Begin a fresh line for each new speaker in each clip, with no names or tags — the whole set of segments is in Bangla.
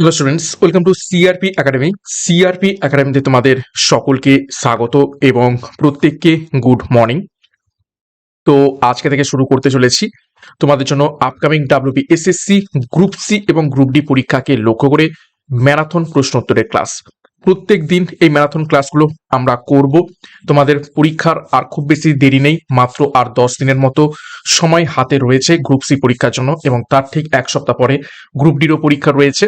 Hello students, welcome to CRP academy. CRP একাডেমিতে তোমাদের সকলকে স্বাগত এবং প্রত্যেককে গুড মর্নিং। তো আজকে থেকে শুরু করতে চলেছি তোমাদের জন্য upcoming WB SSC group C এবং গ্রুপ ডি পরীক্ষাকে লক্ষ্য করে ম্যারাথন প্রশ্নোত্তরের ক্লাস। প্রত্যেক দিন এই ম্যারাথন ক্লাসগুলো আমরা করব। তোমাদের পরীক্ষার আর খুব বেশি দেরি নেই, মাত্র আর 10 দিনের মতো সময় হাতে রয়েছে গ্রুপ সি পরীক্ষার জন্য, এবং তার ঠিক এক সপ্তাহ পরে গ্রুপ ডিরও পরীক্ষা রয়েছে।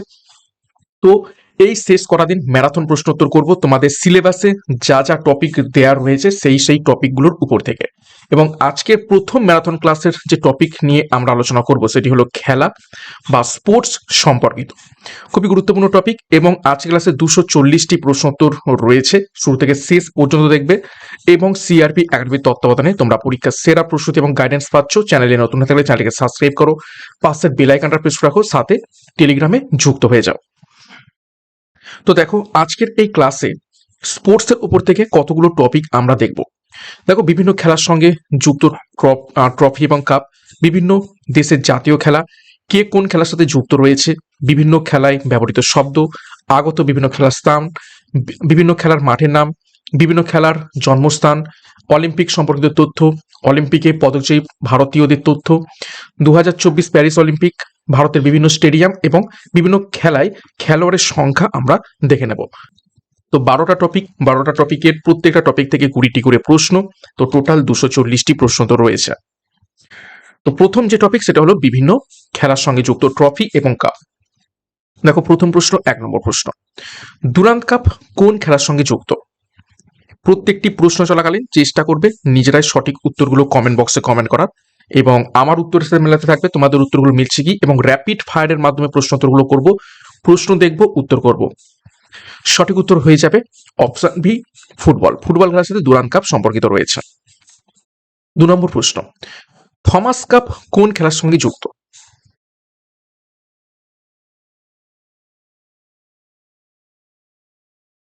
তো এই শেষ করা দিন ম্যারাথন প্রশ্নোত্তর করব তোমাদের সিলেবাসে যা যা টপিক দেওয়া রয়েছে সেই টপিকগুলোর উপর থেকে। এবং আজকের প্রথম ম্যারাথন ক্লাসের যে টপিক নিয়ে আমরা আলোচনা করব সেটি হলো খেলা বা স্পোর্টস সম্পর্কিত। খুবই গুরুত্বপূর্ণ টপিক, এবং আজকের ক্লাসে 240টি প্রশ্নোত্তর রয়েছে, শুরু থেকে শেষ পর্যন্ত দেখবে। এবং সিআরপি একাডেমির তত্ত্বাবধানে তোমরা পরীক্ষার সেরা প্রস্তুতি এবং গাইডেন্স পাচ্ছ। চ্যানেলে নতুন হয়ে থাকলে চ্যানেলকে সাবস্ক্রাইব করো, পাশের বেল আইকনটা প্রেস রাখো, সাথে টেলিগ্রামে যুক্ত হয়ে যাও। তো দেখো, আজকের এই ক্লাসে স্পোর্টসের উপর থেকে কতগুলো টপিক আমরা দেখব। দেখো, বিভিন্ন খেলার সঙ্গে যুক্ত ট্রফি এবং কাপ, বিভিন্ন দেশের জাতীয় খেলা, কে কোন খেলার সাথে যুক্ত রয়েছে, বিভিন্ন খেলায় ব্যবহৃত শব্দ, আগত বিভিন্ন খেলার স্থান, বিভিন্ন খেলার মাঠের নাম, বিভিন্ন খেলার জন্মস্থান, অলিম্পিক সম্পর্কিত তথ্য, অলিম্পিকে পদকজয়ী ভারতীয়দের তথ্য, 2024 প্যারিস অলিম্পিক, ভারতের বিভিন্ন স্টেডিয়াম এবং বিভিন্ন খেলায় খেলোয়াড়ের সংখ্যা আমরা দেখে নেব। তো 12টা টপিকের প্রত্যেকটা টপিক থেকে 20টি করে প্রশ্ন, তো টোটাল 240টি প্রশ্ন তো রয়েছে। তো প্রথম যে টপিক সেটা হলো বিভিন্ন খেলার সঙ্গে যুক্ত ট্রফি এবং কাপ। দেখো, প্রথম প্রশ্ন, 1 নম্বর প্রশ্ন, ডুরান্ড কাপ কোন খেলার সঙ্গে যুক্ত? প্রত্যেকটি প্রশ্ন চলাকালীন চেষ্টা করবে নিজেরাই সঠিক উত্তরগুলো কমেন্ট বক্সে কমেন্ট করার, এবং আমার উত্তরের সাথে মেলাতে থাকবে তোমাদের উত্তরগুলো মিলছে কি, এবং র্যাপিড ফায়ারের মাধ্যমে প্রশ্ন উত্তরগুলো করব। প্রশ্ন দেখব, উত্তর করব। সঠিক উত্তর হয়ে যাবে অপশন বি, ফুটবল। ফুটবল খেলার সাথে ডুরান্ড কাপ সম্পর্কিত রয়েছে। 2 নম্বর প্রশ্ন, থমাস কাপ কোন খেলার সঙ্গে যুক্ত?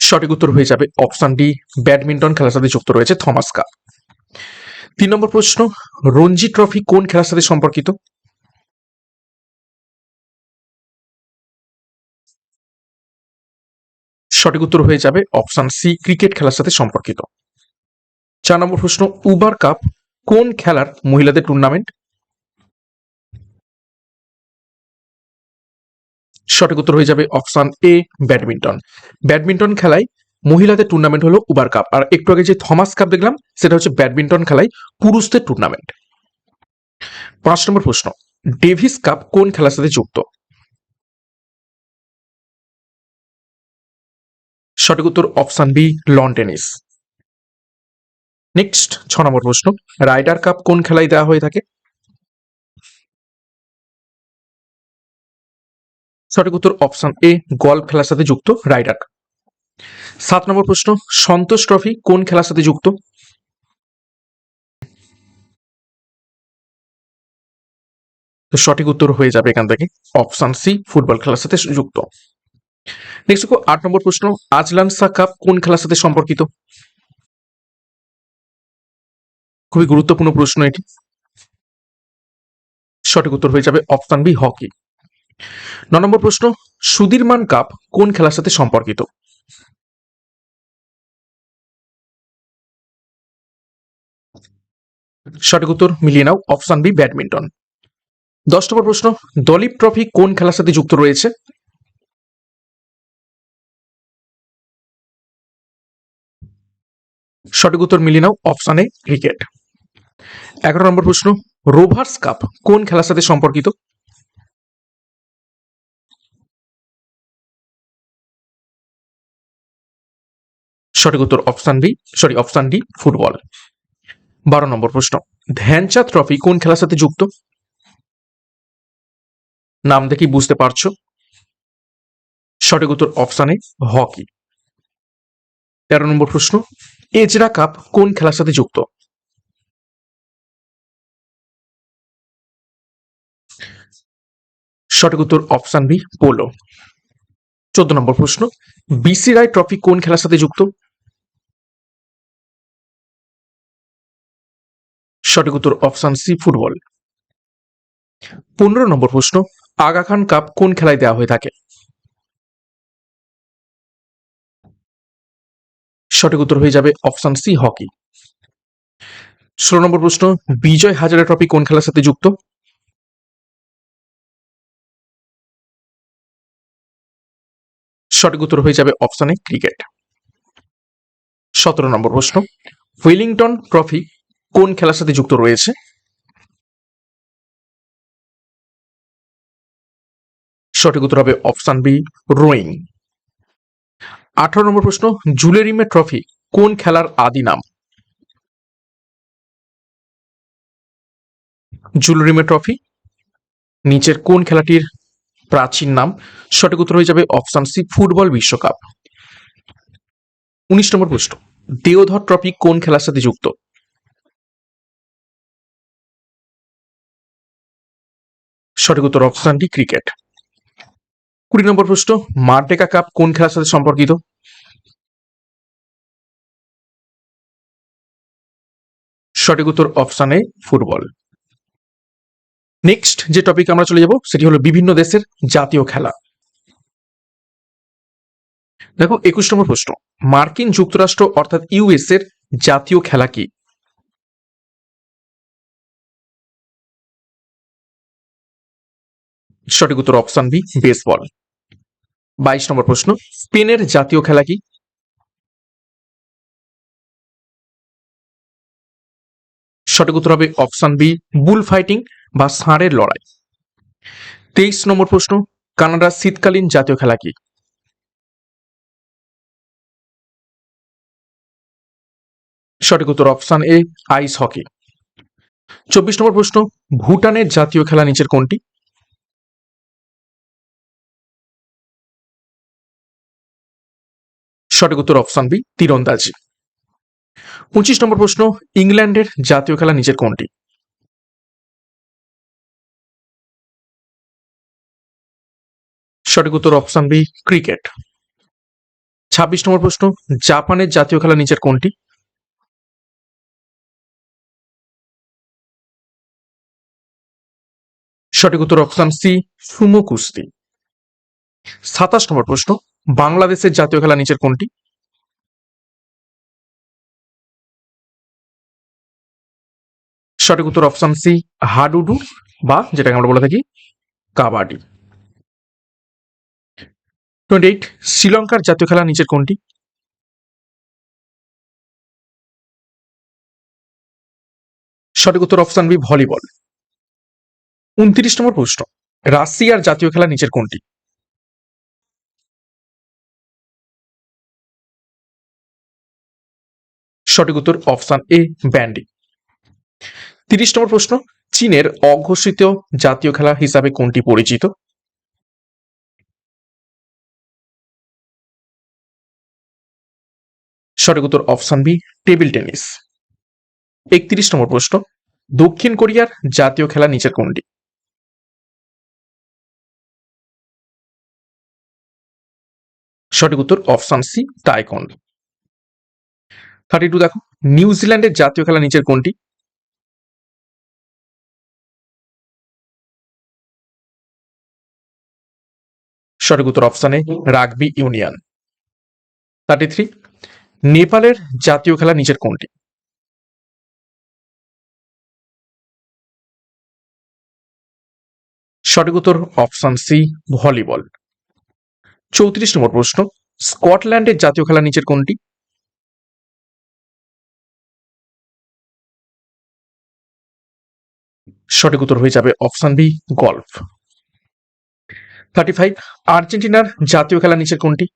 সঠিক উত্তর হয়ে যাবে অপশন ডি, ব্যাডমিন্টন খেলার সাথে যুক্ত রয়েছে থমাস কাপ। 3 নম্বর প্রশ্ন, রঞ্জি ট্রফি কোন খেলার সাথে সম্পর্কিত? সঠিক উত্তর হয়ে যাবে অপশন সি, ক্রিকেট খেলার সাথে সম্পর্কিত। 4 নম্বর প্রশ্ন, উবার কাপ কোন খেলার মহিলাদের টুর্নামেন্ট? সঠিক উত্তর হয়ে যাবে অপশন এ, ব্যাডমিন্টন। ব্যাডমিন্টন খেলায় মহিলাদের টুর্নামেন্ট হলো উবার কাপ, আর একটু আগে যে থমাস কাপ দেখলাম সেটা হচ্ছে ব্যাডমিন্টন খেলায় পুরুষদের টুর্নামেন্ট। 5 নম্বর প্রশ্ন, ডেভিস কাপ কোন খেলার সাথে যুক্ত? সঠিক উত্তর option B, lawn tennis. Next 6 নম্বর প্রশ্ন, রাইডার কাপ কোন খেলায় দেওয়া হয়ে থাকে? সঠিক উত্তর অপশন এ, গলফ খেলার সাথে যুক্ত রাইডার কাপ। 7 নম্বর প্রশ্ন, সন্তোষ ট্রফি কোন খেলার সাথে যুক্ত? তো সঠিক উত্তর হয়ে যাবে এখান থেকে অপশন সি, ফুটবল খেলার সাথে যুক্ত। নেক্সট দেখো, 8 নম্বর প্রশ্ন, আজলান শাহ কাপ কোন খেলার সাথে সম্পর্কিত? খুবই গুরুত্বপূর্ণ প্রশ্ন এটি। সঠিক উত্তর হয়ে যাবে অপশন বি, হকি। 9 নম্বর প্রশ্ন, সুধীরমান কাপ কোন খেলার সাথে সম্পর্কিত? সঠিক উত্তর মিলিয়ে নাও, অপশন বি, ব্যাডমিন্টন। 10 নম্বর প্রশ্ন, দলীপ ট্রফি কোন খেলার সাথে যুক্ত রয়েছে? সঠিক উত্তর মিলিয়ে নাও, অপশন এ, ক্রিকেট। 11 নম্বর প্রশ্ন, রোভার্স কাপ কোন খেলার সাথে সম্পর্কিত? সঠিক উত্তর অপশন ডি, ফুটবল। 12 নম্বর প্রশ্ন, ধ্যানচাঁদ ট্রফি কোন খেলার সাথে যুক্ত? নাম দেখেই বুঝতে পারছো। সঠিক উত্তর অপশন এ, হকি। 13 নম্বর প্রশ্ন, এজরা কাপ কোন খেলার সাথে যুক্ত? সঠিক উত্তর অপশন বি, পোলো। 14 নম্বর প্রশ্ন, বিসি রায় ট্রফি কোন খেলার সাথে যুক্ত? সঠিক উত্তর অপশন সি, ফুটবল। 15 নম্বর প্রশ্ন, আগা খান কাপ কোন খেলায় দেওয়া হয়ে থাকে? সঠিক উত্তর হয়ে যাবে অপশন সি হকি। 16 নম্বর প্রশ্ন, বিজয় হাজারে ট্রফি কোন খেলার সাথে যুক্ত? সঠিক উত্তর হয়ে যাবে অপশন এ ক্রিকেট। 17 নম্বর প্রশ্ন, হুইলিংটন ট্রফি কোন খেলার সাথে যুক্ত রয়েছে? সঠিক উত্তর হবে অপশন বি রোয়িং। 18 নম্বর প্রশ্ন, জুলেরিমে ট্রফি কোন খেলার আদি নাম? জুলেরিমে ট্রফি নিচের কোন খেলাটির প্রাচীন নাম? সঠিক উত্তর হয়ে যাবে অপশন সি ফুটবল বিশ্বকাপ। 19 নম্বর প্রশ্ন, দেওধর ট্রফি কোন খেলার সাথে যুক্ত? সঠিক উত্তর অপশন ডি ক্রিকেট। 20 নম্বর প্রশ্ন, মারডেকা কাপ কোন খেলার সাথে সম্পর্কিত? সঠিক উত্তর অপশন এ ফুটবল। নেক্সট যে টপিক আমরা চলে যাব সেটি হলো বিভিন্ন দেশের জাতীয় খেলা। দেখো 21 নম্বর প্রশ্ন, মার্কিন যুক্তরাষ্ট্র অর্থাৎ ইউএস এর জাতীয় খেলা কি? সঠিক উত্তর অপশন বি বেসবল। 22 নম্বর প্রশ্ন, স্পেনের জাতীয় খেলা কি? সঠিক উত্তর হবে অপশন বি বুল ফাইটিং বা ষাঁড়ের লড়াই। 23 নম্বর প্রশ্ন, কানাডার শীতকালীন জাতীয় খেলা কি? সঠিক উত্তর অপশন এ আইস হকি। 24 নম্বর প্রশ্ন, ভুটানের জাতীয় খেলা নিচের কোনটি? সঠিক উত্তর অপশন বি তীরন্দাজি। 25 নম্বর প্রশ্ন, ইংল্যান্ডের জাতীয় খেলা নিচের কোনটি? সঠিক উত্তর অপশন বি ক্রিকেট। 26 নম্বর প্রশ্ন, জাপানের জাতীয় খেলা নিচের কোনটি? সঠিক উত্তর অপশন সি সুমো কুস্তি। 27 নম্বর প্রশ্ন, বাংলাদেশের জাতীয় খেলা নিচের কোনটি? সঠিক উত্তর অপশন সি হাডুডু বা যেটাকে আমরা বলে থাকি কাবাডি। 28, শ্রীলঙ্কার জাতীয় খেলা নিচের কোনটি? সঠিক উত্তর অপশন বি ভলিবল। 29 নম্বর প্রশ্ন, রাশিয়ার জাতীয় খেলা নিচের কোনটি? সঠিক উত্তর অপশন এ ব্যান্ডি। 30 নম্বর প্রশ্ন, চীনের অঘোষিত জাতীয় খেলা হিসাবে কোনটি পরিচিত? সঠিক উত্তর অপশন বি টেবিল টেনিস। 31 নম্বর প্রশ্ন, দক্ষিণ কোরিয়ার জাতীয় খেলা নিচের কোনটি? সঠিক উত্তর অপশন সি তাইকন্ডো। 32 দেখো, নিউজিল্যান্ডের জাতীয় খেলা নিচের কোনটি? সঠিক উত্তর অপশন এ রাগবি ইউনিয়ন। 33, নেপালের জাতীয় খেলা নিচের কোনটি? সঠিক উত্তর অপশন সি ভলিবল। 34 নম্বর প্রশ্ন, স্কটল্যান্ডের জাতীয় খেলা নিচের কোনটি? সঠিক উত্তর হয়ে যাবে অপশন বি গল্ফ। 35, আর্জেন্টিনার জাতীয় খেলা নিচের কোনটি?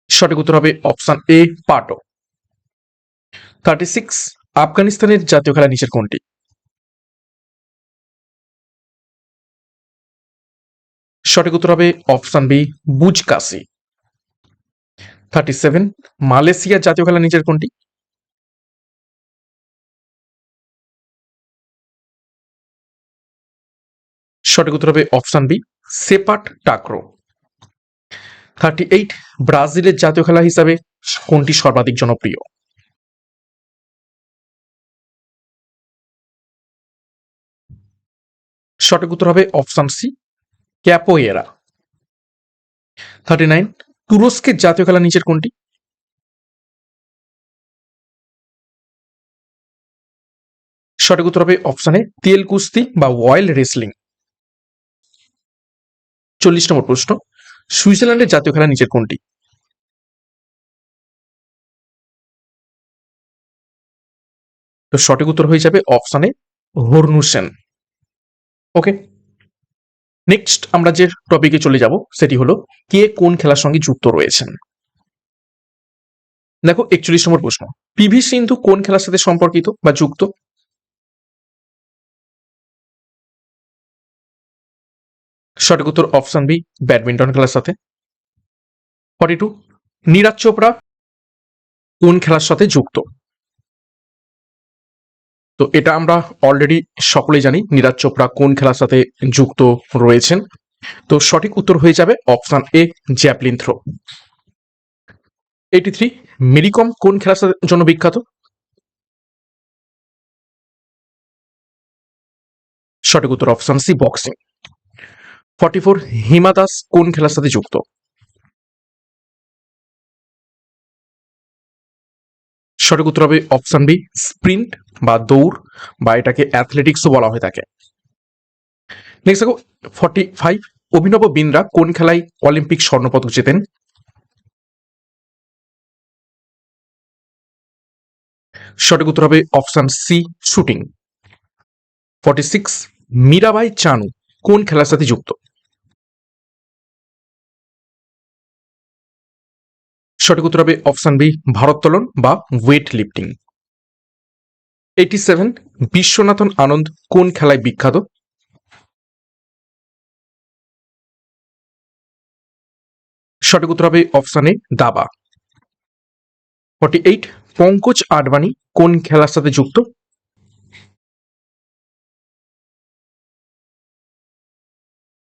সঠিক উত্তর হবে অপশন এ পাটো। 36, আফগানিস্তানের জাতীয় খেলা নিচের কোনটি? সঠিক উত্তর হবে অপশন বি বুজকাসি। 37, মালয়েশিয়ার জাতীয় খেলা নিচের কোনটি? সঠিক উত্তর হবে অপশন বি সেপাট টাক্রো। 38, ব্রাজিলের জাতীয় খেলা হিসাবে কোনটি সর্বাধিক জনপ্রিয়? সঠিক উত্তর হবে অপশন সি ক্যাপোয়েরা। 39, তুরস্কের জাতীয় খেলা নিচের কোনটি? সঠিক উত্তর হবে অপশানে তেল কুস্তি বা ওয়াইল্ড রেসলিং। 40 নম্বর প্রশ্ন, সুইজারল্যান্ডের জাতীয় খেলা নিচের কোনটি? তো সঠিক উত্তর হয়ে যাবে অপশানে হর্নুসেন। ওকে, নেক্সট আমরা যে টপিকে চলে যাব সেটি হলো কে কোন খেলার সঙ্গে যুক্ত রয়েছেন। দেখো 41 নম্বর প্রশ্ন, পিভি সিন্ধু কোন খেলার সাথে সম্পর্কিত বা যুক্ত? সঠিক উত্তর অপশন বি, ব্যাডমিন্টন খেলার সাথে। 42, নীরাজ চোপড়া কোন খেলার সাথে যুক্ত? তো এটা আমরা অলরেডি সকলেই জানি নীরাজ চোপড়া কোন খেলার সাথে যুক্ত রয়েছেন। তো সঠিক উত্তর হয়ে যাবে option A, javelin throw. 83, Mary Kom কোন খেলার জন্য বিখ্যাত? সঠিক উত্তর option C, boxing. 44, Hima Das কোন খেলার সাথে যুক্ত? সঠিক উত্তর হবে অপশন বি, স্প্রিন্ট বা দৌড়, বা এটাকে অ্যাথলেটিক্সও বলা হয়ে থাকে। নেক্সট দেখো 45, অভিনব বিন্দ্রা কোন খেলায় অলিম্পিক স্বর্ণপদক জেতেন? সঠিক উত্তর হবে অপশন সি, শুটিং। 46, মীরাবাই চানু কোন খেলার সাথে যুক্ত? সঠিক উত্তর হবে অপশন বি, ভারোত্তোলন বা ওয়েট লিফটিং। 87, বিশ্বনাথন আনন্দ কোন খেলায় বিখ্যাত? সঠিক উত্তর হবে অপশন এ, দাবা। 48, পঙ্কজ আডবাণী কোন খেলার সাথে যুক্ত?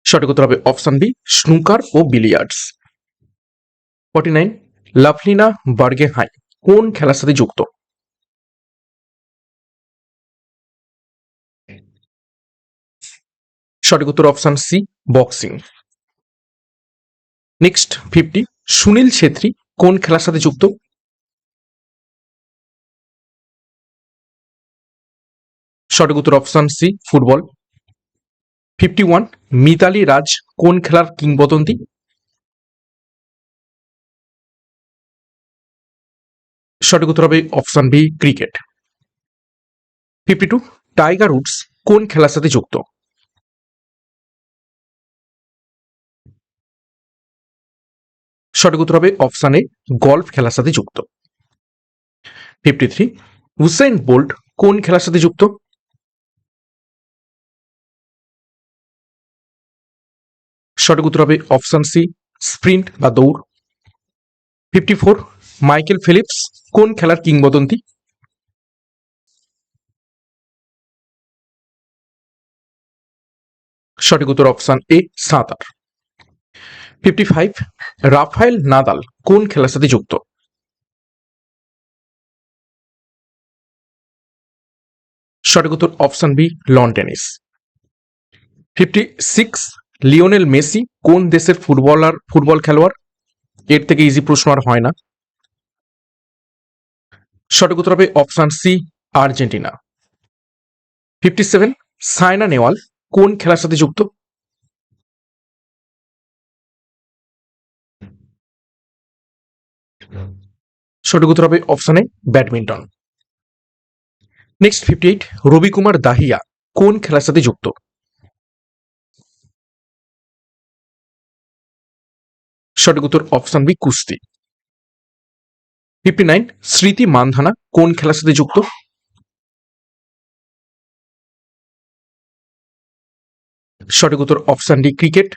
সঠিক উত্তর হবে অপশন বি, স্নুকার ও বিলিয়ার্ডস। 49, লাভলিনা বার্গেহাই কোন খেলার সাথে যুক্ত? সঠিক উত্তর option C, boxing. Next 50, Sunil Chhetri কোন খেলার সাথে যুক্ত? সঠিক উত্তর option C, football. 51, Mithali Raj কোন খেলার কিংবদন্তি? সঠিক উত্তর হবে option B, cricket. 52, Tiger Woods কোন খেলার সাথে যুক্ত? সঠিক উত্তর হবে অপশন এ, গলফ খেলার সাথে যুক্ত। 53, হুসেইন বোল্ট কোন খেলার সাথে যুক্ত? সঠিক উত্তর হবে অপশন সি, স্প্রিন্ট বা দৌড়। 54, মাইকেল ফিলিপস কোন খেলার কিংবদন্তি? সঠিক উত্তর অপশন এ, সাঁতার। 55, রাফায়েল নাদাল কোন খেলার সাথে যুক্ত? সঠিক উত্তর option B, lawn tennis. 56, Lionel Messi কোন দেশের ফুটবল খেলোয়াড়? এর থেকে ইজি প্রশ্ন আর হয় না। সঠিক উত্তর হবে option C, Argentina. 57, Saina Nehwal কোন খেলার সাথে যুক্ত? সঠিক উত্তর হবে option A, badminton. Next 58, Ravi Kumar Dahiya কোন খেলার সাথে যুক্ত? সঠিক উত্তর অপশন বি, কুস্তি। 59, স্মৃতি মানধানা কোন খেলার সাথে যুক্ত? সঠিক উত্তর অপশন ডি, ক্রিকেট।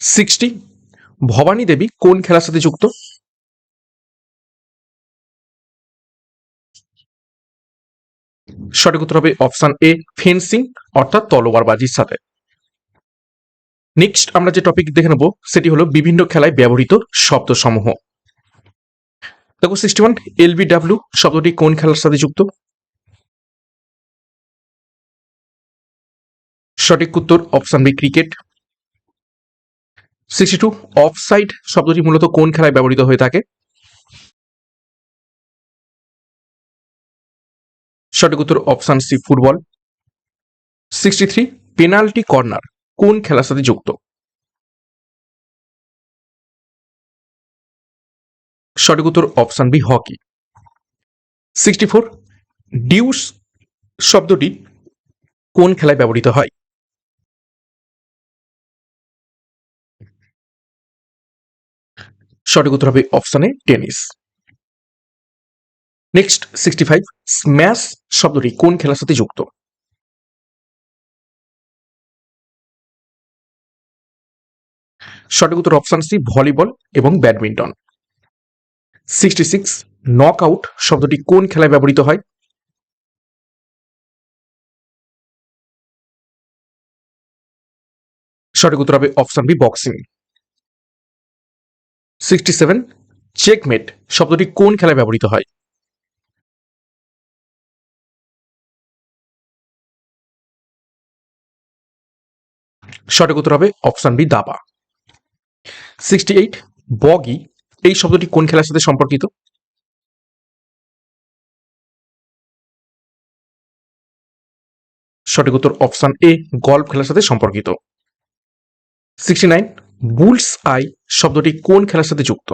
60, ভবানী দেবী কোন খেলার সাথে যুক্ত? সঠিক উত্তর হবে অপশন এ, ফেন্সিং অর্থাৎ তলোয়ারবাজির সাথে। নেক্সট আমরা যে টপিক দেখে নেব সেটি হলো বিভিন্ন খেলায় ব্যবহৃত শব্দসমূহ। দেখো 61, এলবিডব্লিউ শব্দটি কোন খেলার সাথে যুক্ত? সঠিক উত্তর অপশন বি, ক্রিকেট। 62 অফসাইড শব্দটি মূলত কোন খেলায় ব্যবহৃত হয়ে থাকে? সঠিক উত্তর option C football. 63 penalty corner কোন খেলার সাথে যুক্ত? সঠিক উত্তর অপশন বি হকি। 64 ডিউস শব্দটি কোন খেলায় ব্যবহৃত হয়? সঠিক উত্তর হবে অপশনে টেনিস। নেক্সট 65 স্ম্যাশ শব্দটি কোন খেলার সাথে যুক্ত? সঠিক উত্তর অপশন সি ভলিবল এবং ব্যাডমিন্টন। 66 নক আউট শব্দটি কোন খেলায় ব্যবহৃত হয়? সঠিক উত্তর হবে অপশন বি বক্সিং। 67 চেকমেট শব্দটি কোন খেলায় ব্যবহৃত হয়? সঠিক উত্তর হবে অপশন বি দাবা। 68 বগি এই শব্দটি কোন খেলার সাথে সম্পর্কিত? সঠিক উত্তর অপশন এ গল্ফ খেলার সাথে সম্পর্কিত। 69 বুলস আই শব্দটি কোন খেলার সাথে যুক্ত?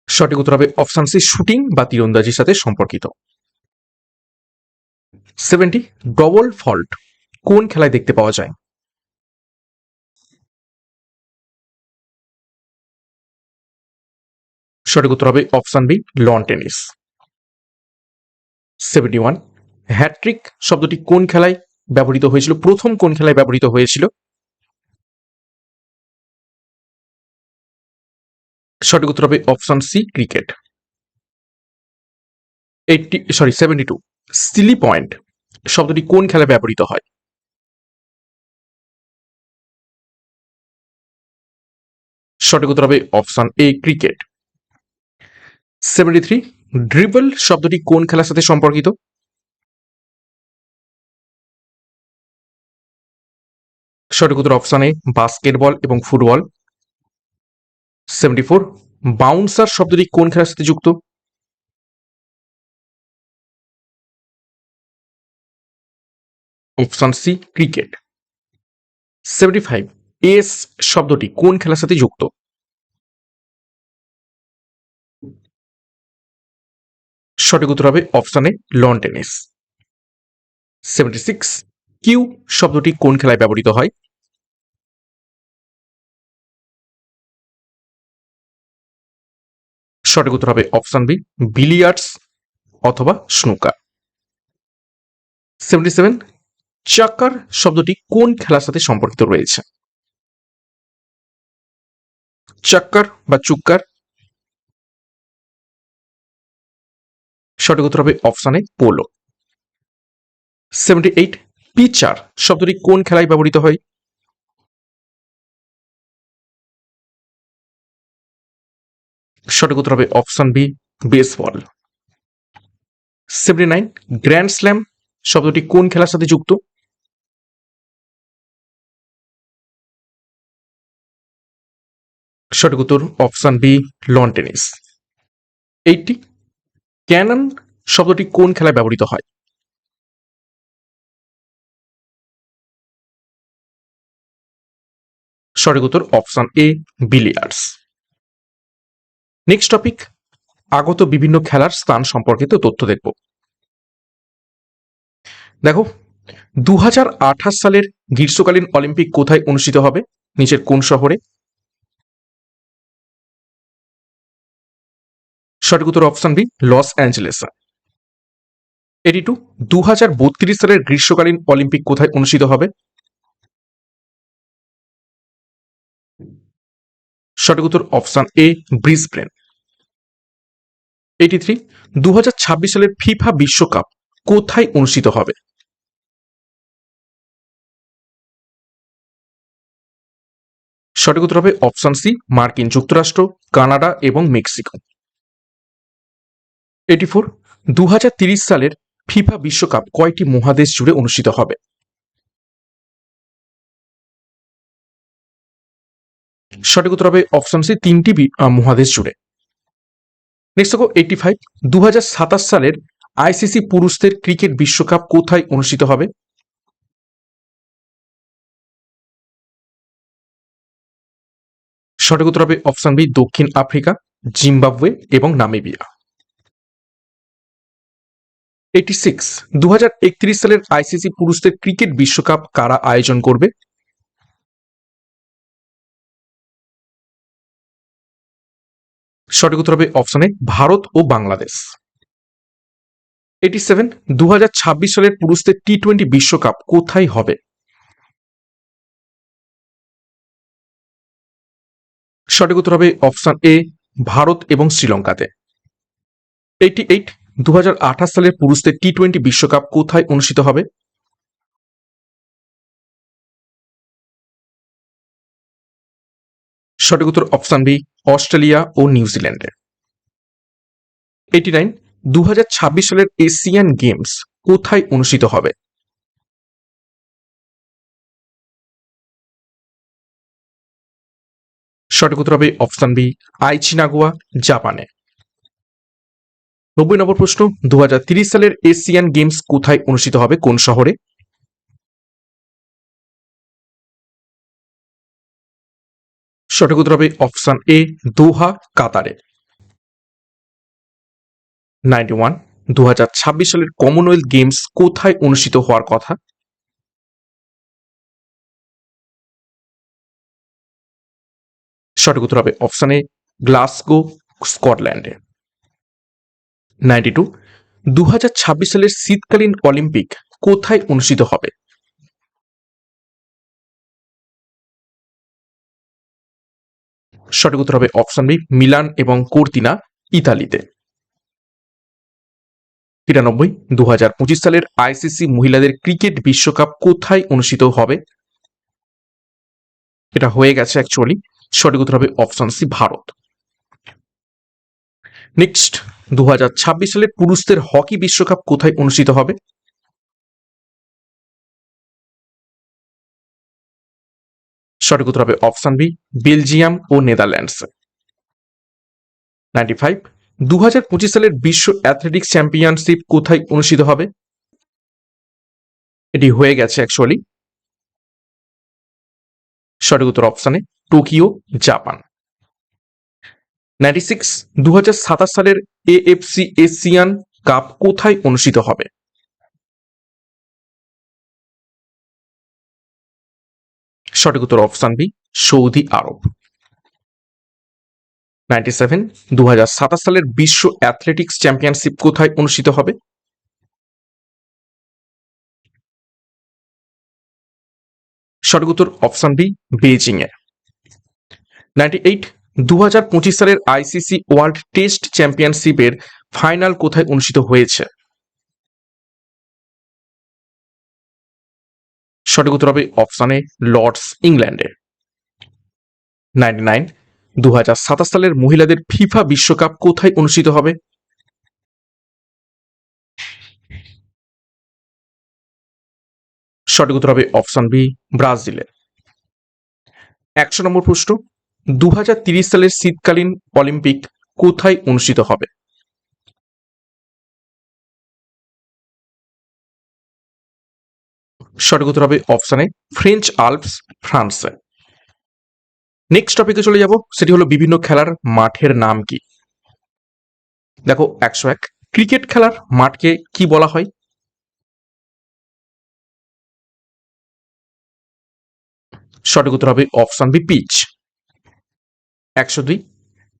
সঠিক উত্তর হবে অপশন সি শুটিং বা তীরন্দাজির সাথে সম্পর্কিত। 70 ডবল ফল্ট কোন খেলায় দেখতে পাওয়া যায়? সঠিক উত্তর হবে option B lawn tennis. 71 hat trick শব্দটি কোন খেলায় ব্যবহৃত হয়েছিল, প্রথম কোন খেলায় ব্যবহৃত হয়েছিল? সঠিক উত্তর হবে option C cricket. 72 silly point শব্দটি কোন খেলায় ব্যবহৃত হয়? সঠিক উত্তর হবে অপশন এ ক্রিকেট। 73 ড্রিবল শব্দটি কোন খেলার সাথে সম্পর্কিত? সঠিক উত্তর অপশন এ বাস্কেটবল এবং ফুটবল। 74 বাউন্সার শব্দটি কোন খেলার সাথে যুক্ত? Option C cricket. 75 এস শব্দটি কোন খেলার সাথে যুক্ত? সঠিক উত্তর হবে option A lawn tennis. 76 cue শব্দটি কোন খেলায় ব্যবহৃত হয়? সঠিক উত্তর হবে অপশন বি বিলিয়ার্ডস অথবা স্নুকার। 77 চাক্কার শব্দটি কোন খেলার সাথে সম্পর্কিত রয়েছে? চাক্কার বা চুক্কার। সঠিক উত্তর হবে অপশন এ পোলো। 78 পিচার শব্দটি কোন খেলায় ব্যবহৃত হয়? সঠিক উত্তর হবে option B baseball. 79 grand slam শব্দটি কোন খেলার সাথে যুক্ত? সঠিক উত্তর option B lawn tennis. 80 cannon শব্দটি কোন খেলায় ব্যবহৃত হয়? সঠিক উত্তর option A billiards. Next topic আগত বিভিন্ন খেলার স্থান সম্পর্কিত তথ্য দেখব। দেখো 2028 সালের গ্রীষ্মকালীন অলিম্পিক কোথায় অনুষ্ঠিত হবে? নিচের কোন শহরে? সঠিক উত্তর অপশন বি লস অ্যাঞ্জেলেস। 82 2032 সালের গ্রীষ্মকালীন অলিম্পিক কোথায় অনুষ্ঠিত হবে? সঠিক উত্তর অপশন এ ব্রিসবেন। 83 2026 সালের ফিফা বিশ্বকাপ কোথায় অনুষ্ঠিত হবে? সঠিক উত্তর হবে অপশন সি মার্কিন যুক্তরাষ্ট্র, কানাডা এবং মেক্সিকো। 84 2030 সালের ফিফা বিশ্বকাপ কয়টি মহাদেশ জুড়ে অনুষ্ঠিত হবে? সঠিক উত্তর হবে অপশন সি, 3টি মহাদেশ জুড়ে। নেক্সট দেখো 85, 2027 সালের আইসিসি পুরুষদের ক্রিকেট বিশ্বকাপ কোথায় অনুষ্ঠিত হবে? সঠিক উত্তর হবে অপশন বি, দক্ষিণ আফ্রিকা, জিম্বাবুয়ে এবং নামিবিয়া। 86, 2031 সালের আইসিসি পুরুষদের ক্রিকেট বিশ্বকাপ কারা আয়োজন করবে? সঠিক উত্তর হবে অপশন এ, ভারত ও বাংলাদেশ। 87, 2026 সালের পুরুষদের টি-20 বিশ্বকাপ কোথায় হবে? সঠিক উত্তর হবে অপশন এ, ভারত এবং শ্রীলঙ্কাতে। 88, 2028 সালের পুরুষদের টি-20 বিশ্বকাপ কোথায় অনুষ্ঠিত হবে? সঠিক উত্তর অপশন বি, অস্ট্রেলিয়া ও নিউজিল্যান্ডে। 89, 2026 সালের এশিয়ান গেমস কোথায় অনুষ্ঠিত হবে? সঠিক উত্তর হবে অপশন বি, আইচিনাগোয়া, জাপানে। 90 নম্বর প্রশ্ন, 2030 সালের এশিয়ান গেমস কোথায় অনুষ্ঠিত হবে, কোন শহরে? সঠিক উত্তর হবে অপশন এ, দোহা, কাতারে। 91, 2026 সালের কমনওয়েলথ গেমস কোথায় অনুষ্ঠিত হওয়ার কথা? সঠিক উত্তর হবে অপশন এ, গ্লাসগো, স্কটল্যান্ডে। 92, 2026 সালের শীতকালীন অলিম্পিক কোথায় অনুষ্ঠিত হবে? সঠিক উত্তর হবে অপশন বি, মিলান এবং কর্তিনা, ইতালিতে। 93, 2025 সালের আইসিসি মহিলাদের ক্রিকেট বিশ্বকাপ কোথায় অনুষ্ঠিত হবে? এটা হয়ে গেছে অ্যাকচুয়ালি। সঠিক উত্তর হবে অপশন সি, ভারত। নেক্সট, 2026 সালের পুরুষদের হকি বিশ্বকাপ কোথায় অনুষ্ঠিত হবে? সঠিক উত্তর হবে অপশন বি, বেলজিয়াম ও নেদারল্যান্ডস। 95, 2025 সালের বিশ্ব অ্যাথলেটিক্স চ্যাম্পিয়নশিপ কোথায় অনুষ্ঠিত হবে? এটি হয়ে গেছে অ্যাকচুয়ালি। সঠিক উত্তর অপশনে, টোকিও, জাপান। 96, 2027 সালের এএফসি এশিয়ান কাপ কোথায় অনুষ্ঠিত হবে? সঠিক উত্তর অপশন বি, সৌদি আরব। 97, 2027 সালের বিশ্ব অ্যাথলেটিক্স চ্যাম্পিয়নশিপ কোথায় অনুষ্ঠিত হবে? সঠিক উত্তর অপশন বি, বেজিং এ। 98, 2025 সালের আইসিসি ওয়ার্ল্ড টেস্ট চ্যাম্পিয়নশিপের ফাইনাল কোথায় অনুষ্ঠিত হয়েছে? সঠিক উত্তর হবে অপশন এ, লর্ডস, ইংল্যান্ডে। 99, 2027 সালের মহিলাদের ফিফা বিশ্বকাপ কোথায় অনুষ্ঠিত হবে? সঠিক উত্তর হবে অপশন বি, ব্রাজিলে। 100 নম্বর প্রশ্ন, 2030 সালের শীতকালীন অলিম্পিক কোথায় অনুষ্ঠিত হবে? সঠিক উত্তর হবে অপশন এ, ফ্রেঞ্চ আল্পস, ফ্রান্সে। নেক্সট টপিকে চলে যাব, সেটি হলো বিভিন্ন খেলার মাঠের নাম কি। দেখো 101, ক্রিকেট খেলার মাঠকে কি বলা হয়? সঠিক উত্তর হবে অপশন বি, পিচ। 102,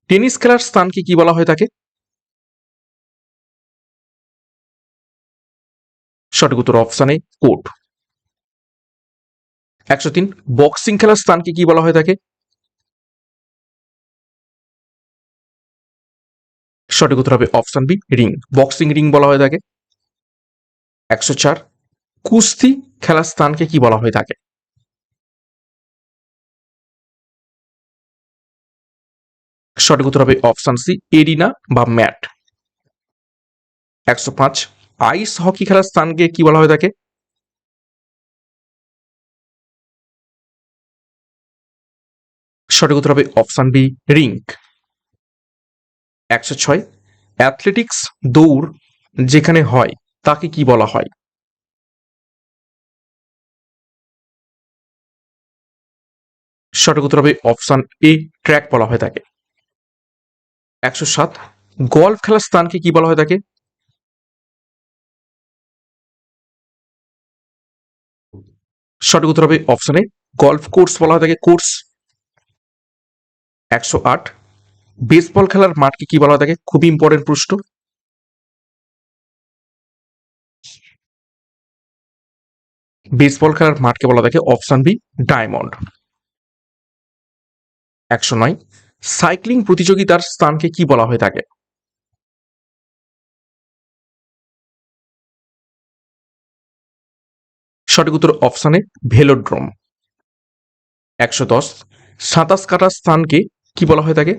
টেনিস খেলার স্থানকে কি বলা হয় থাকে? সঠিক উত্তর অপশন এ, কোর্ট। 103, বক্সিং খেলার স্থানকে কি বলা হয় থাকে? সঠিক উত্তর হবে option B, ring, boxing ring বলা হয়ে থাকে। 104, কুস্তি খেলার স্থানকে কি বলা হয়ে থাকে? সঠিক উত্তর হবে অপশন সি, এরিনা বা ম্যাট। 105, আইস হকি খেলার স্থানকে কি বলা হয়ে থাকে? সঠিক উত্তর হবে অপশন বি, রিঙ্ক। 106, অ্যাথলেটিক্স দৌড় যেখানে হয় তাকে কি বলা হয়? সঠিক উত্তর হবে অপশন এ, ট্র্যাক বলা হয়ে থাকে। 107, গলফ খেলার স্থানকে কি বলা হয়ে থাকে? সঠিক উত্তর হবে অপশন এ, গলফ কোর্স বলা হয়ে থাকে, কোর্স। 108, বেসবল খেলার মাঠকে কি বলা হয়ে থাকে? খুবই ইম্পর্টেন্ট প্রশ্ন। বেসবল খেলার মাঠকে বলা থাকে অপশন বি, ডায়মন্ড। 109, সাইক্লিং প্রতিযোগিতার স্থানকে কি বলা হয়ে থাকে? সঠিক উত্তর অপশন এ, ভেলোড্রোম। 110, সাঁতার কাটার স্থানকে কি বলা হয়ে থাকে?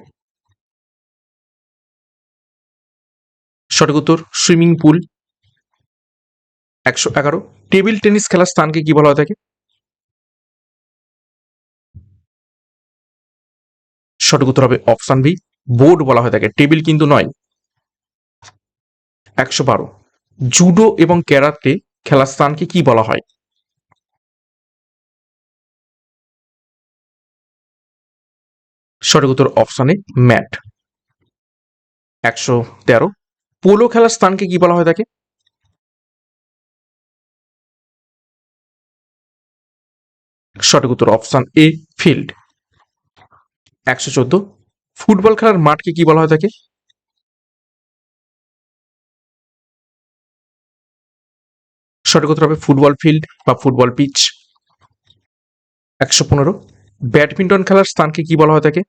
সঠিক উত্তর সুইমিং পুল। 111, টেবিল টেনিস খেলার স্থানকে কি বলা হয়ে থাকে? সঠিক উত্তর হবে অপশন বি, বোর্ড বলা হয়ে থাকে, টেবিল কিন্তু নয়। 112, জুডো এবং ক্যারাতে খেলার স্থানকে কি বলা হয়? সঠিক উত্তর অপশন এ, ম্যাট। 113, পোলো খেলার স্থানকে কি বলা হয়ে থাকে? সঠিক উত্তর অপশন এ, ফিল্ড। 114, ফুটবল খেলার মাঠকে কি বলা হয়ে থাকে? সঠিক উত্তর হবে ফুটবল ফিল্ড বা ফুটবল পিচ। 115, ব্যাডমিন্টন খেলার স্থানকে কি বলা হয়ে থাকে?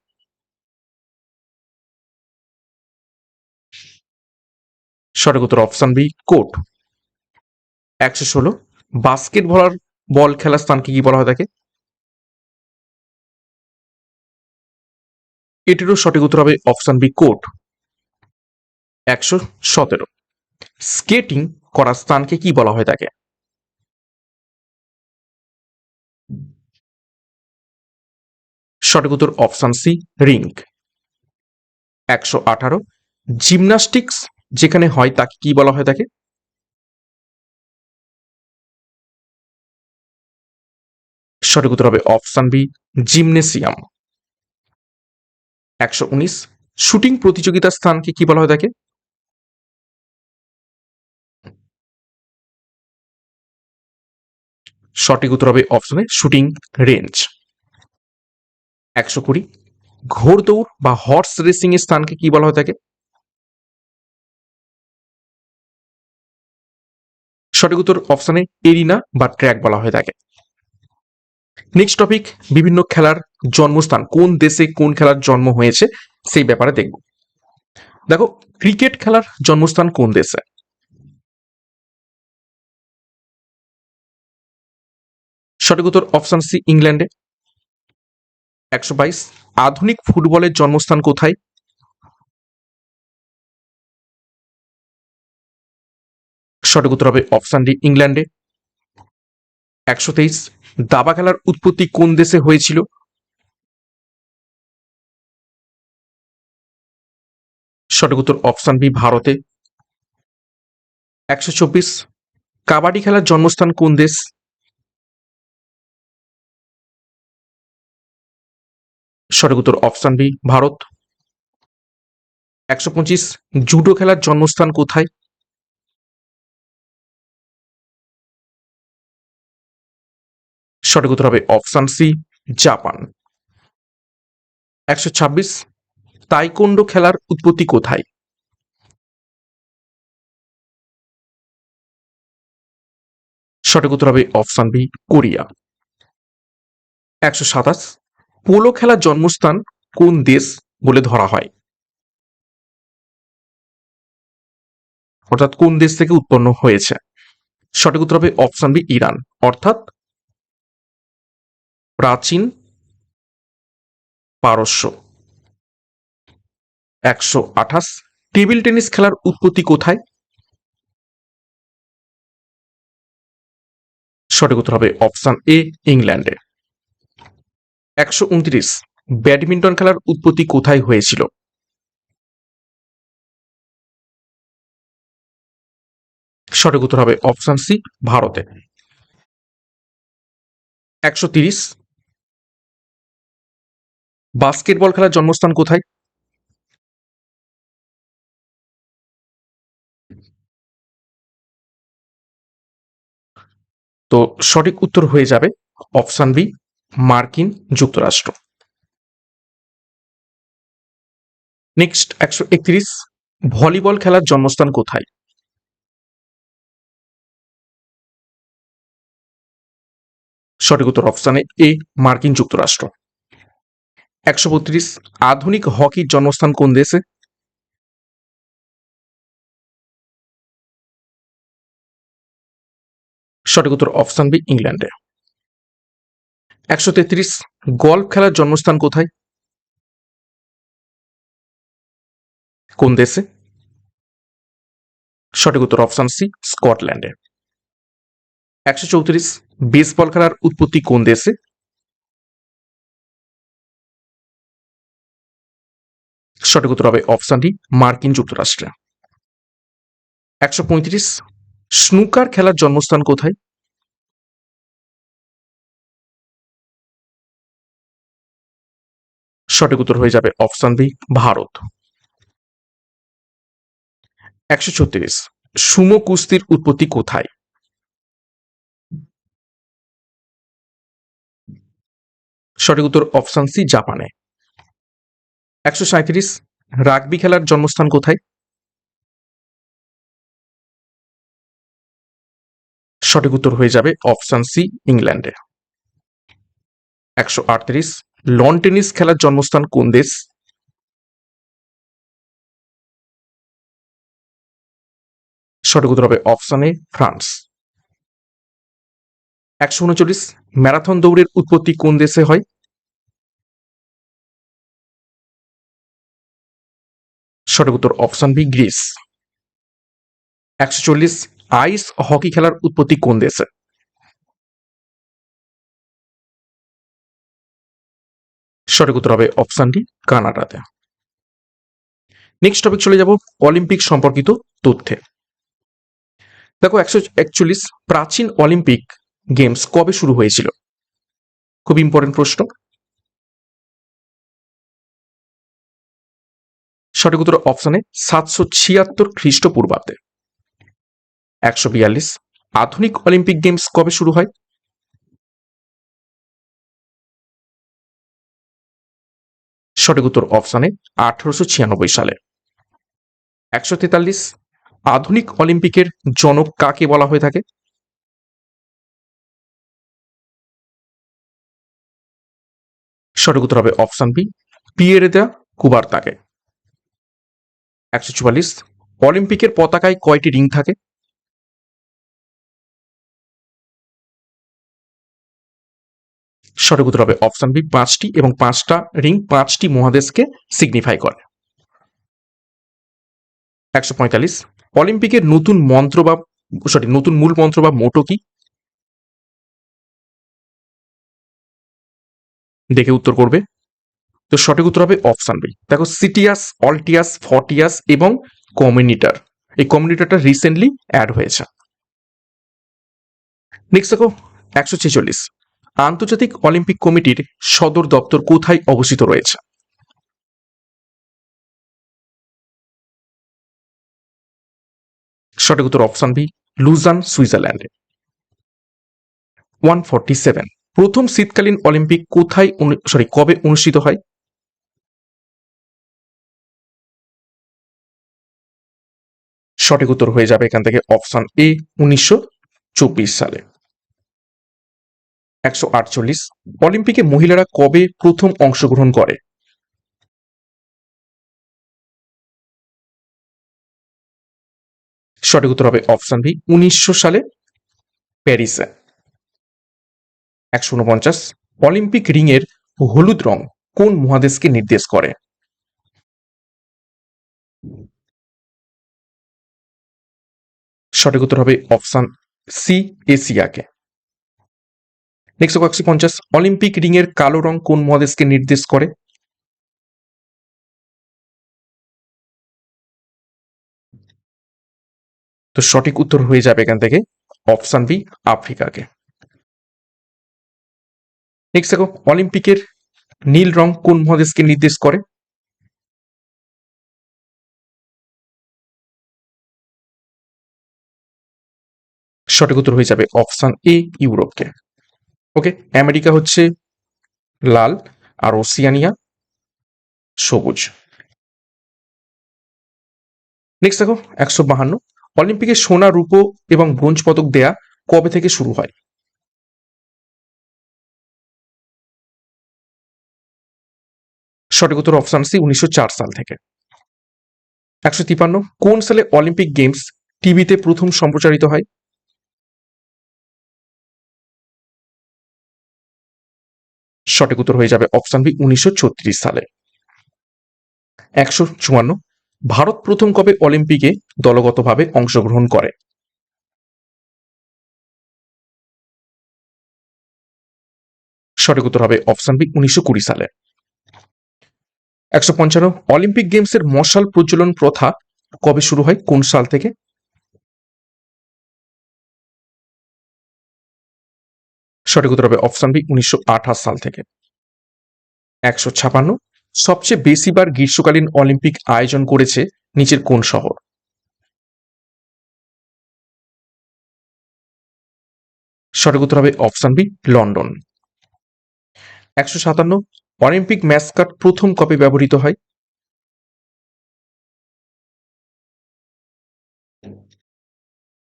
সঠিক উত্তর অপশন বি, কোর্ট। 116, বাস্কেট বল খেলার স্থানকে কি বলা হয়ে থাকে? এটিরও সঠিক উত্তর হবে অপশন বি, কোর্ট। 117, স্কেটিং করার স্থানকে কি বলা হয়ে থাকে? সঠিক উত্তর অপশন সি, রিঙ্ক। 118, জিমন্যাস্টিক্স যেখানে হয় তাকে কি বলা হয়ে থাকে? সঠিক উত্তর হবে অপশন বি, জিমনেসিয়াম। 119, শুটিং প্রতিযোগিতার স্থানকে কি বলা হয়ে থাকে? সঠিক উত্তর হবে অপশনে শুটিং রেঞ্জ। 120, ঘোড়দৌড় বা হর্স রেসিং এর স্থানকে কি বলা হয়ে থাকে? সঠিক উত্তর অপশনে এরিনা বা ট্র্যাক বলা হয়ে থাকে। নেক্সট টপিক, বিভিন্ন খেলার জন্মস্থান, কোন দেশে কোন খেলার জন্ম হয়েছে সেই ব্যাপারে দেখব। দেখো, ক্রিকেট খেলার জন্মস্থান কোন দেশে? সঠিক উত্তর অপশন সি, ইংল্যান্ডে। 122, আধুনিক ফুটবলের জন্মস্থান কোথায়? সঠিক উত্তর হবে অপশন ডি, ইংল্যান্ডে। 123, দাবা খেলার উৎপত্তি কোন দেশে হয়েছিল? সঠিক উত্তর অপশন বি, ভারতে। 124, কাবাডি খেলার জন্মস্থান কোন দেশ? সঠিক উত্তর অপশন বি, ভারত। 125, জুডো খেলার জন্মস্থান কোথায়? সঠিক উত্তর হবে অপশন সি, জাপান। 126, তাইকোন্ডো খেলার উৎপত্তি কোথায়? সঠিক উত্তর হবে অপশন বি, কোরিয়া। 127, পোলো খেলার জন্মস্থান কোন দেশ বলে ধরা হয়? অর্থাৎ কোন দেশ থেকে উৎপন্ন হয়েছে? সঠিক উত্তর হবে অপশন বি, ইরান। অর্থাৎ প্রাচীন পারস্য। 128, টেবিল টেনিস খেলার উৎপত্তি কোথায়? সঠিক উত্তর হবে অপশন এ, ইংল্যান্ডে। 129, ব্যাডমিন্টন খেলার উৎপত্তি কোথায় হয়েছিল? সঠিক উত্তর হবে অপশন সি, ভারতে। 130, বাস্কেটবল খেলার জন্মস্থান কোথায়? তো সঠিক উত্তর হয়ে যাবে অপশন বি, মার্কিন যুক্তরাষ্ট্র। নেক্সট 131, ভলিবল খেলার জন্মস্থান কোথায়? সঠিক উত্তর অপশন এ, মার্কিন যুক্তরাষ্ট্র। 132, আধুনিক হকির জন্মস্থান কোন দেশে? সঠিক উত্তর অপশন বি, ইংল্যান্ডে। 133, গলফ খেলার জন্মস্থান কোথায়? কোন দেশে? সঠিক উত্তর অপশন সি, স্কটল্যান্ডে। 134, বেসবল খেলার উৎপত্তি কোন দেশে? সঠিক উত্তর হবে অপশন ডি, মার্কিন যুক্তরাষ্ট্রে। 135, স্নুকার খেলার জন্মস্থান কোথায়? সঠিক উত্তর হয়ে যাবে অপশন বি, ভারত। 136, সুমো কুস্তির উৎপত্তি কোথায়? সঠিক উত্তর অপশন সি, জাপানে। 137, রাগবি খেলার জন্মস্থান কোথায়? সঠিক উত্তর হয়ে যাবে অপশন সি, ইংল্যান্ডে। 138, লন টেনিস খেলার জন্মস্থান কোন দেশ? সঠিক উত্তর হবে অপশন এ, ফ্রান্স। 139, ম্যারাথন দৌড়ের উৎপত্তি কোন দেশে হয়? সঠিক উত্তর option B, Greece. 140, ice hockey খেলার উৎপত্তি কোন দেশে? সঠিক উত্তর হবে অপশন ডি, কানাডাতে। নেক্সট টপিক চলে যাব অলিম্পিক সম্পর্কিত তথ্যে। দেখো 141, প্রাচীন অলিম্পিক গেমস কবে শুরু হয়েছিল? খুব ইম্পর্টেন্ট প্রশ্ন। সঠিক উত্তর অপশনে 776 খ্রিস্টপূর্বাব্দে। 142, আধুনিক অলিম্পিক গেমস কবে শুরু হয়? সঠিক উত্তর অপশনে 1896 সালে। 143, আধুনিক অলিম্পিকের জনক কাকে বলা হয়ে থাকে? সঠিক উত্তর হবে অপশন বি, পিয়েরে দ্য কুবারতাকে। 144, অলিম্পিকের পতাকায় কয়টি রিং থাকে? সঠিক উত্তর হবে অপশন বি, 5টি, এবং 5টা রিং 5টি মহাদেশকে সিগনিফাই করে। 145, অলিম্পিকের নতুন মূল মন্ত্র বা মোটো কি? দেখে উত্তর করবে। তো সঠিক উত্তর হবে অপশন বি। দেখো, সিটিয়াস, অল্টিয়াস, ফর্টিয়াস এবং কমিউনিটার। এই কমিউনিটারটা রিসেন্টলি অ্যাড হয়েছে। নেক্সট দেখো 146, আন্তর্জাতিক অলিম্পিক কমিটির সদর দপ্তর কোথায় অবস্থিত রয়েছে? সঠিক উত্তর অপশন বি, লুজান, সুইজারল্যান্ডে। 147, প্রথম শীতকালীন অলিম্পিক কবে অনুষ্ঠিত হয়? সঠিক উত্তর হয়ে যাবে এখান থেকে অপশন এ, 1924 সালে। 148, অলিম্পিকে মহিলারা কবে প্রথম অংশগ্রহণ করে? সঠিক উত্তর হবে অপশন বি, 1900 সালে, প্যারিসে। 149, অলিম্পিক রিং এর হলুদ রং কোন মহাদেশকে নির্দেশ করে? সঠিক উত্তর হবে অপশন সি, এশিয়াকে। নেক্সট 150, অলিম্পিক রিং এর কালো রং কোন মহাদেশকে নির্দেশ করে? তো সঠিক উত্তর হয়ে যাবে এখান থেকে অপশন বি, আফ্রিকাকে। নেক্সট দেখো, অলিম্পিকের নীল রং কোন মহাদেশকে নির্দেশ করে? সঠিক উত্তর হয়ে যাবে অপশন এ, ইউরোপকে। ওকে, আমেরিকা হচ্ছে লাল আর ওসিয়ানিয়া সবুজ। নেক্সট দেখো 152, অলিম্পিকে সোনা, রূপো এবং ব্রোঞ্জ পদক দেয়া কবে থেকে শুরু হয়? সঠিক উত্তর অপশন সি, 1904 সাল থেকে। 153, কোন সালে অলিম্পিক গেমস টিভিতে প্রথম সম্প্রচারিত হয়? সঠিক উত্তর হয়ে যাবে অপশন বি, 1936 সালে। 154, ভারত প্রথম কবে অলিম্পিকে দলগতভাবে অংশগ্রহণ করে? সঠিক উত্তর হবে অপশন বি, 1920 সালে। 155, অলিম্পিক গেমসের মশাল প্রজ্বলন প্রথা কবে শুরু হয়, কোন সাল থেকে? সঠিক উত্তর হবে অপশন বি, 1928 সাল থেকে। 156, সবচেয়ে বেশিবার গ্রীষ্মকালীন অলিম্পিক আয়োজন করেছে নিচের কোন শহর? সঠিক উত্তর হবে অপশন বি, লন্ডন। 157, অলিম্পিক ম্যাসকাট প্রথম কবে ব্যবহৃত হয়?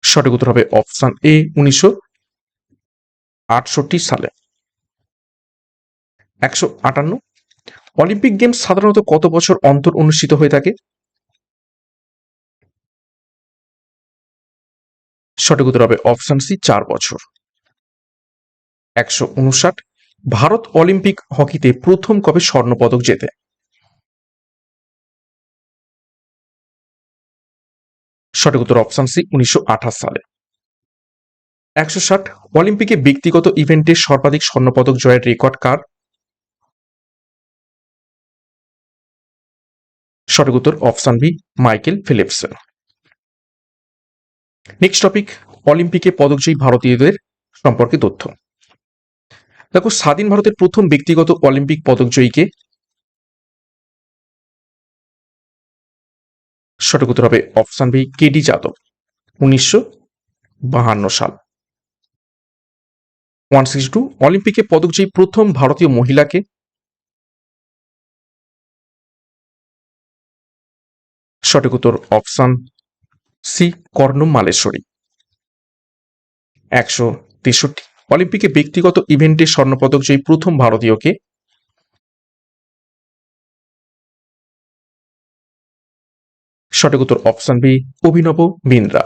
সঠিক উত্তর হবে অপশন এ, 1968 সালে। 158, অলিম্পিক গেমস সাধারণত কত বছর অন্তর অনুষ্ঠিত হয়ে থাকে? সঠিক উত্তর হবে অপশন সি, 4 বছর। 159, ভারত অলিম্পিক হকিতে প্রথম কবে স্বর্ণপদক জেতে? সঠিক উত্তর অপশন সি, 1928 সালে। 160, অলিম্পিকে ব্যক্তিগত ইভেন্টে সর্বাধিক স্বর্ণপদক জয়ের রেকর্ড কার? সঠিক উত্তর অপশন বি, মাইকেল ফিলিপসের। নেক্সট টপিক, অলিম্পিকে পদকজয়ী ভারতীয়দের সম্পর্কে তথ্য। দেখো, স্বাধীন ভারতের প্রথম ব্যক্তিগত অলিম্পিক পদকজয়ীকে? সঠিক উত্তর হবে অপশন বি, কেডি যাদব, 1952 সাল। 162, অলিম্পিকে পদকজয়ী প্রথম ভারতীয় মহিলাকে? সঠিক উত্তর অপশন সি, কর্ণম মালেশ্বরী। 163, অলিম্পিকে ব্যক্তিগত ইভেন্টে স্বর্ণপদকজয়ী প্রথম ভারতীয়কে? সঠিক উত্তর অপশন বি, অভিনব বিন্দ্রা।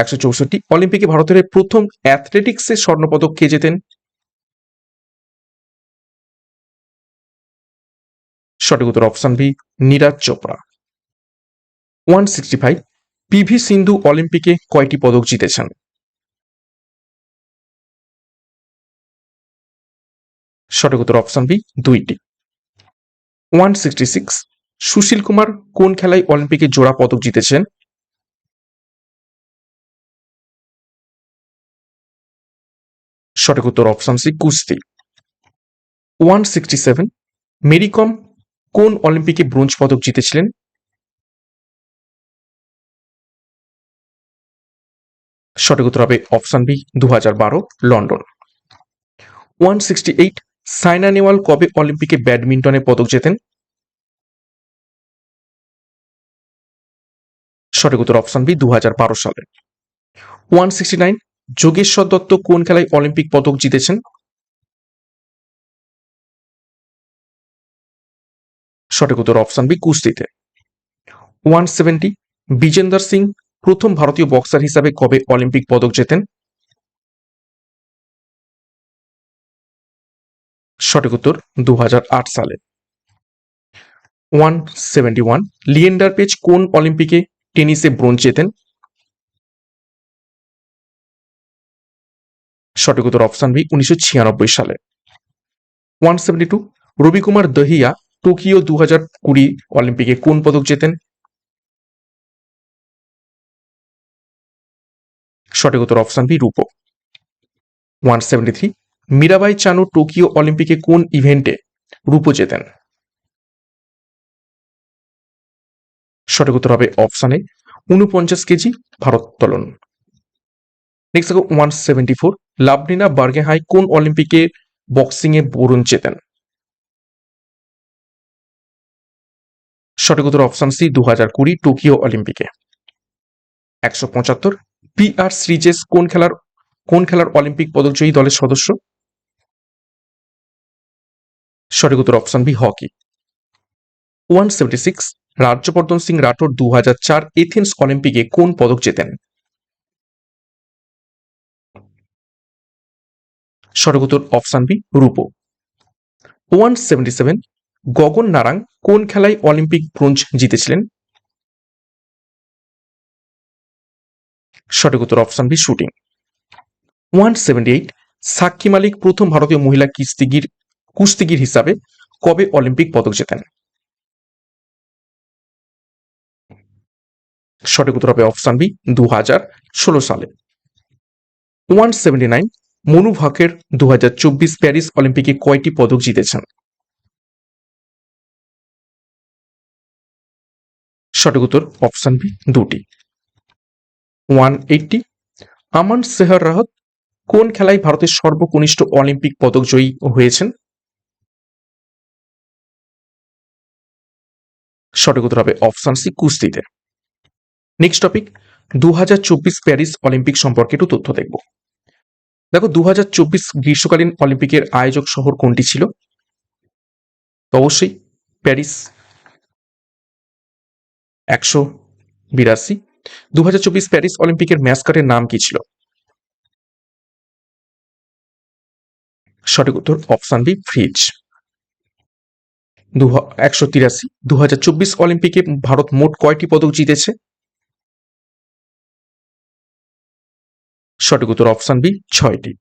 164, অলিম্পিকে ভারতের প্রথম অ্যাথলেটিক্সে স্বর্ণপদক কে জেতেন? সঠিক উত্তর অপশন বি, নীরাজ চোপড়া। 165, পিভি সিন্ধু অলিম্পিকে কয়টি পদক জিতেছেন? সঠিক উত্তর অপশন বি, 2টি। 166, সুশীল কুমার কোন খেলায় অলিম্পিকে জোড়া পদক জিতেছেন? সঠিক উত্তর অপশন সি, কুস্তি। 167, মেরি কম কোন অলিম্পিকে ব্রোঞ্জ পদক জিতেছিলেন? সঠিক উত্তর হবে option B, 2012 London. 168, Saina Nehwal কবে অলিম্পিকে ব্যাডমিন্টনে পদক জেতেন? সঠিক উত্তর অপশন বি, 2012 সালে। 169, যোগেশ্বর দত্ত কোন খেলায় অলিম্পিক পদক জিতেছেন? সঠিক উত্তর অপশন বি, কুস্তিতে। 170, বিজেন্দর সিং প্রথম ভারতীয় বক্সার হিসাবে কবে অলিম্পিক পদক জেতেন? সঠিক উত্তর 2008 সালে। 171, লিয়েন্ডার পেজ কোন অলিম্পিকে টেনিসে ব্রোঞ্জ জেতেন? সঠিক উত্তর অপশন বি 1996 সালে। 172, রবি কুমার দহিয়া টোকিও 2020 অলিম্পিকে কোন পদক জেতেন? সঠিক উত্তর অপশন বি রূপো। 173, মীরাবাই চানু টোকিও অলিম্পিকে কোন ইভেন্টে রূপো জেতেন? সঠিক উত্তর হবে অপশন এ 49 কেজি ভারোত্তোলন। নেক্সট দেখো 174, লাভলিনা বার্গেহাই কোন অলিম্পিকে বক্সিং এ ব্রোঞ্জ জেতেন? সঠিক উত্তর অপশন সি 2020 টোকিও অলিম্পিকে। 175, পি.আর. শ্রীজেশ কোন খেলার অলিম্পিক পদকজয়ী দলের সদস্য? সঠিক উত্তর option B hockey. 176, Rajyavardhan Singh Rathore 2004 Athens অলিম্পিকে কোন পদক জেতেন? সঠিক উত্তর অপশন বি রূপো। 177, গগন নারাং কোন খেলায় অলিম্পিক ব্রোঞ্জ জিতেছিলেন? সঠিক উত্তর অপশন বি শুটিং। 178, সাক্ষী মালিক প্রথম ভারতীয় মহিলা কুস্তিগির হিসাবে কবে অলিম্পিক পদক জেতেন? সঠিক উত্তর হবে অপশন বি 2016 সালে। 179, মনু ভাকের 2024 প্যারিস অলিম্পিকে কয়টি পদক জিতেছেন? সঠিক উত্তর অপশন বি 2টি। 180, আমান সেহর রাহত কোন খেলায় ভারতের সর্বকনিষ্ঠ অলিম্পিক পদক জয়ী হয়েছেন? সঠিক উত্তর হবে অপশন সি কুস্তিতে। নেক্সট টপিক 2024 প্যারিস অলিম্পিক সম্পর্কে একটু তথ্য দেখব। দেখো 2024 গ্রীষ্মকালীন অলিম্পিকের আয়োজক শহর কোনটি ছিল? অবশ্যই প্যারিস। 182, 2024 প্যারিস অলিম্পিকের ম্যাসকটের নাম কি ছিল? সঠিক উত্তর অপশন বি ফ্রিজ। 183, 2024 অলিম্পিকে ভারত মোট কয়টি পদক জিতেছে? সঠিক উত্তর অপশন বি 6টি।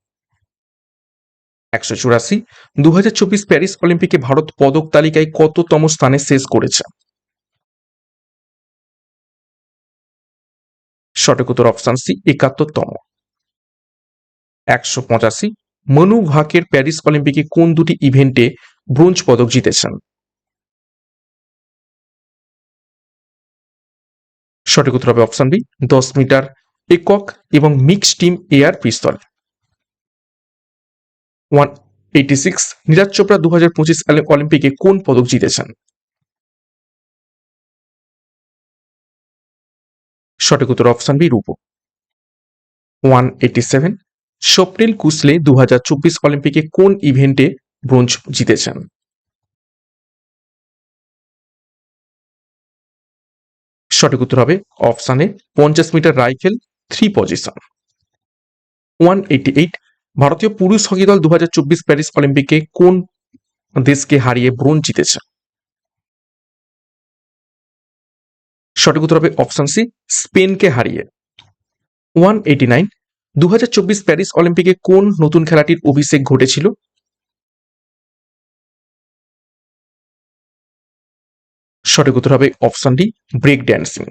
184, 2024 প্যারিস অলিম্পিকে ভারত পদক তালিকায় কততম স্থানে শেষ করেছে? সঠিক উত্তর অপশন সি 71তম। 185, মনু ভাকের প্যারিস অলিম্পিকে কোন দুটি ইভেন্টে ব্রোঞ্জ পদক জিতেছেন? সঠিক উত্তর হবে অপশন বি 10 মিটার একক এবং মিক্স টিম এয়ার পিস্তল। 186, নীরজ চোপড়া 2025 অলিম্পিকে কোন পদক জিতেছেন? সঠিক উত্তর অপশন বি রূপো। 187, স্বপ্নিল কুসলে 2024 অলিম্পিকে কোন ইভেন্টে ব্রোঞ্জ জিতেছেন? সঠিক উত্তর হবে option A 50 metre rifle 3 position. 188, ভারতীয় পুরুষ হকি দল 2024 প্যারিস অলিম্পিকে কোন দেশকে হারিয়ে ব্রোঞ্জ জিতেছে? সঠিক উত্তর হবে অপশন সি স্পেনকে হারিয়ে। 189, 2024 প্যারিস অলিম্পিকে কোন নতুন খেলাটির অভিষেক ঘটেছিল? সঠিক উত্তর হবে অপশন ডি ব্রেক ড্যান্সিং।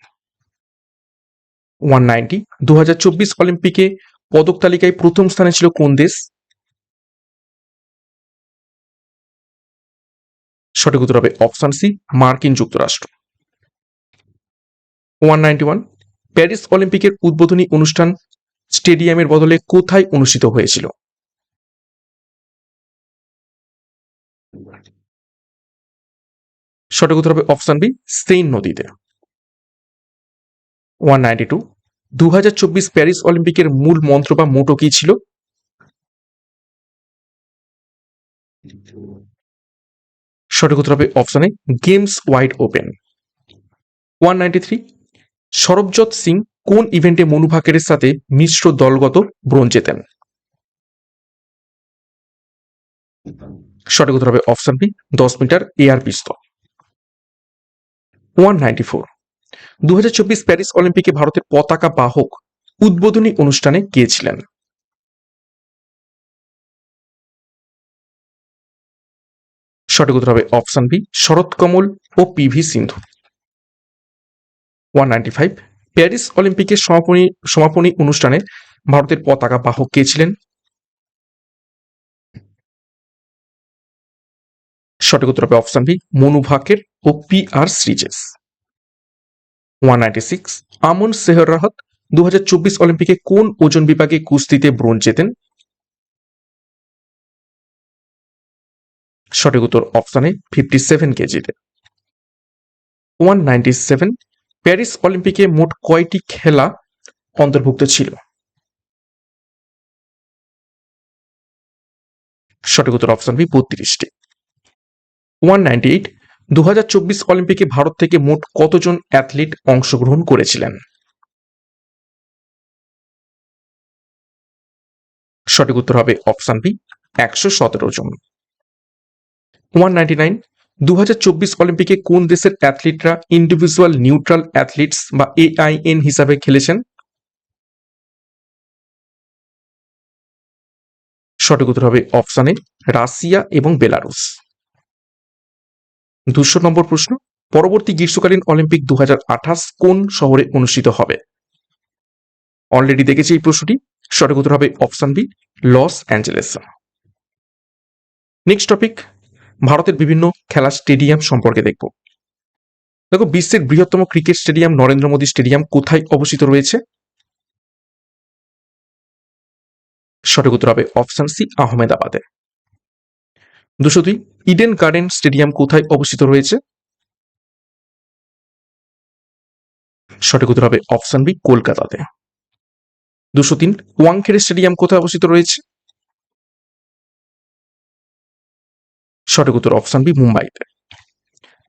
190, 2024 অলিম্পিকে পদক তালিকায় প্রথম স্থানে ছিল কোন দেশ? সঠিক উত্তর হবে অপশন সি মার্কিন যুক্তরাষ্ট্র। 191, প্যারিস অলিম্পিকের উদ্বোধনী অনুষ্ঠান স্টেডিয়ামের বদলে কোথায় অনুষ্ঠিত হয়েছিল? সঠিক উত্তর হবে অপশন বি সেইন নদীতে। 192, 2024 প্যারিস অলিম্পিকের মূল মন্ত্র বা মোটো কি ছিল? সঠিক উত্তর হবে option A games wide open. 193, Sarabjot Singh কোন ইভেন্টে মনু ভাকেরের সাথে মিশ্র দলগত ব্রোঞ্জ জেতেন? সঠিক উত্তর হবে option B 10 metre air pistol. 194, 2024 Paris অলিম্পিকে ভারতের পতাকা বাহক উদ্বোধনী অনুষ্ঠানে কে ছিলেন? সঠিক উত্তর হবে অপশন বি, শরৎ কমল ও পিভি সিন্ধু। 195, প্যারিস অলিম্পিকের সমাপনী অনুষ্ঠানে ভারতের পতাকা বাহক কে ছিলেন? সঠিক উত্তর হবে অপশন বি, মনু ভাকের ও পি আর শ্রীজেশ। 196, আমন সেহর রাহত 2024 অলিম্পিকে কোন ওজন বিভাগে কুস্তিতে ব্রোঞ্জ জেতেন? সঠিক উত্তর অপশন এ 57 কেজিতে। 197, প্যারিস অলিম্পিকে মোট কয়টি খেলা অন্তর্ভুক্ত ছিল? সঠিক উত্তর অপশন বি, 32টি। 198, 2024 অলিম্পিকে ভারত থেকে মোট কতজন অ্যাথলিট অংশগ্রহণ করেছিলেন? সঠিক উত্তর হবে অপশন বি, 117 জন। 199, 2024 অলিম্পিকে কোন দেশের অ্যাথলিটরা ইন্ডিভিজুয়াল নিউট্রাল অ্যাথলিটস বা AIN হিসাবে খেলেছেন? সঠিক উত্তর হবে অপশন এ, রাশিয়া এবং বেলারুস। 200 নম্বর প্রশ্ন, পরবর্তী গ্রীষ্মকালীন অলিম্পিক 2028 কোন শহরে অনুষ্ঠিত হবে? অলরেডি দেখেছি এই প্রশ্নটি। সঠিক উত্তর হবে option B, Los Angeles. Next topic, ভারতের বিভিন্ন খেলার স্টেডিয়াম সম্পর্কে দেখব। দেখো, বিশ্বের বৃহত্তম cricket stadium Narendra Modi stadium কোথায় অবস্থিত রয়েছে? সঠিক উত্তর হবে অপশন সি, আহমেদাবাদে। 202, ইডেন গার্ডেন স্টেডিয়াম কোথায় অবস্থিত রয়েছে? সঠিক উত্তর হবে অপশন বি, কলকাতাতে। 203, ওয়াংখেড়ে স্টেডিয়াম কোথায় অবস্থিত রয়েছে? সঠিক উত্তর অপশন বি, মুম্বাইতে।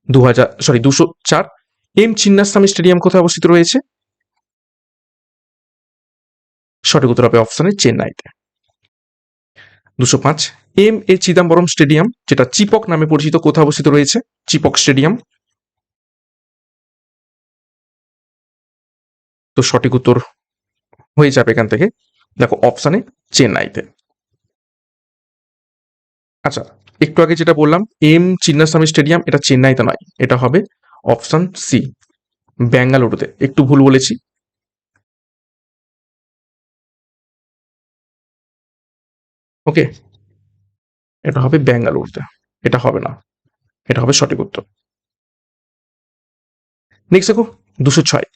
204, এম চিন্নাস্বামী স্টেডিয়াম কোথায় অবস্থিত রয়েছে? সঠিক উত্তর হবে অপশন এ, চেন্নাইতে। 205, এম এ চিদাম্বরম স্টেডিয়াম, যেটা চিপক নামে পরিচিত, কোথায় অবস্থিত রয়েছে? চিপক স্টেডিয়াম। তো সঠিক উত্তর হয়ে যাবে এখান থেকে, দেখো অপশানে চেন্নাইতে। আচ্ছা, একটু আগে যেটা বললাম এম চিন্নাস্বামী স্টেডিয়াম, এটা চেন্নাইতে নয়, এটা হবে অপশন সি, বেঙ্গালুরুতে। একটু ভুল বলেছি। ওকে, এটা হবে বেঙ্গালুরুতে, এটা হবে না, এটা হবে সঠিক উত্তর। নেক্সট দেখো 206,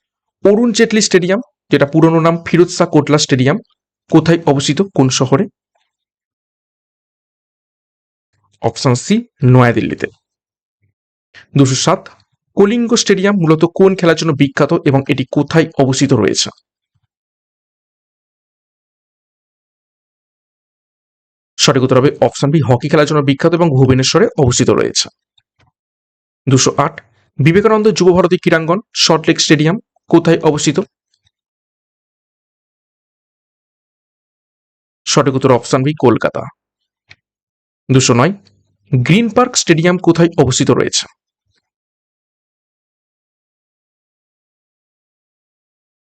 অরুণ জেটলি স্টেডিয়াম, যেটা পুরনো নাম ফিরোজ শাহ কোটলা স্টেডিয়াম, কোথায় অবস্থিত, কোন শহরে? অপশন সি, নয়াদিল্লিতে। 207, কলিঙ্গ স্টেডিয়াম মূলত কোন খেলার জন্য বিখ্যাত এবং এটি কোথায় অবস্থিত রয়েছে? সঠিক উত্তর হবে অপশন বি, হকি খেলার জন্য বিখ্যাত এবং ভুবনেশ্বরে অবস্থিত রয়েছে। 208, বিবেকানন্দ যুব ভারতী ক্রীড়াঙ্গন সল্টলেক স্টেডিয়াম কোথায় অবস্থিত? সঠিক উত্তর option B, Kolkata. 209, Green Park stadium কোথায় অবস্থিত রয়েছে?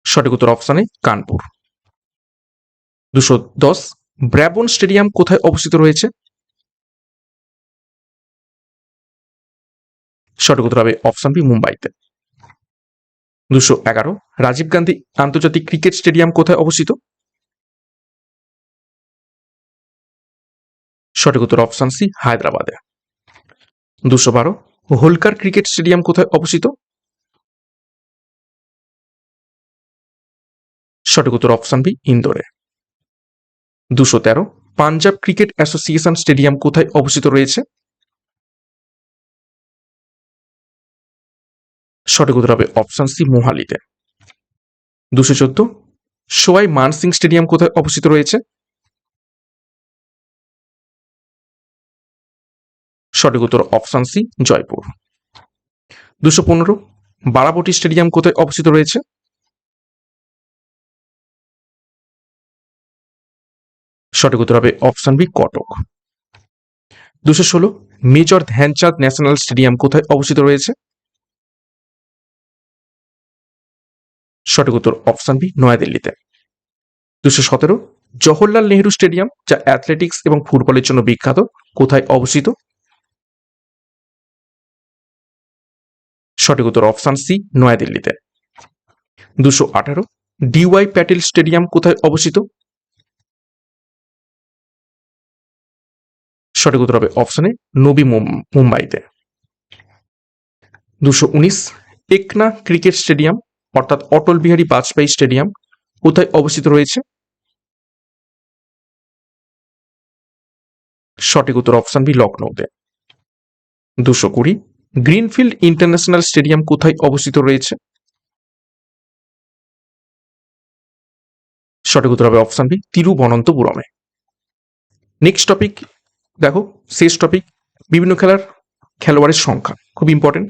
সঠিক উত্তর option A, Kanpur. 210, Brabourne stadium কোথায় অবস্থিত রয়েছে? সঠিক উত্তর হবে অপশন বি, মুম্বাইতে। 211, রাজীব গান্ধী আন্তর্জাতিক ক্রিকেট স্টেডিয়াম কোথায় অবস্থিত? সঠিক উত্তর অপশন সি, হায়দ্রাবাদে। 212, হোলকার ক্রিকেট স্টেডিয়াম কোথায় অবস্থিত? সঠিক উত্তর অপশন বি, ইন্দোরে। 213, পাঞ্জাব ক্রিকেট অ্যাসোসিয়েশন স্টেডিয়াম কোথায় অবস্থিত রয়েছে? সঠিক উত্তর হবে অপশন সি, মোহালিতে। 214, সোয়াই মানসিং স্টেডিয়াম কোথায় অবস্থিত রয়েছে? সঠিক উত্তর option C, Jaipur. 215, Barabati stadium কোথায় অবস্থিত রয়েছে? সঠিক উত্তর হবে option B, Cuttack. 216, major Dhyanchand national stadium কোথায় অবস্থিত রয়েছে? সঠিক উত্তর অপশন বি, নয়াদিল্লিতে। 217, জওহরলাল নেহরু স্টেডিয়াম, যা অ্যাথলেটিক্স এবং ফুটবলের জন্য বিখ্যাত, কোথায় অবস্থিত? সঠিক উত্তর অপশন সি, নয়াদিল্লিতে। 218, ডিওয়াই প্যাটেল স্টেডিয়াম কোথায় অবস্থিত? সঠিক উত্তর হবে অপশন এ, নবি মুম্বাইতে। 219, একনা ক্রিকেট স্টেডিয়াম অর্থাৎ অটল বিহারী বাজপেয়ী স্টেডিয়াম কোথায় অবস্থিত রয়েছে? সঠিক উত্তর অপশন বি, লখনৌতে। 220, গ্রিনফিল্ড ইন্টারন্যাশনাল স্টেডিয়াম কোথায় অবস্থিত রয়েছে? সঠিক উত্তর হবে অপশন বি, তিরুবনন্তপুরমে। নেক্সট টপিক দেখো, শেষ টপিক, বিভিন্ন খেলার খেলোয়াড়ের সংখ্যা, খুব ইম্পর্টেন্ট।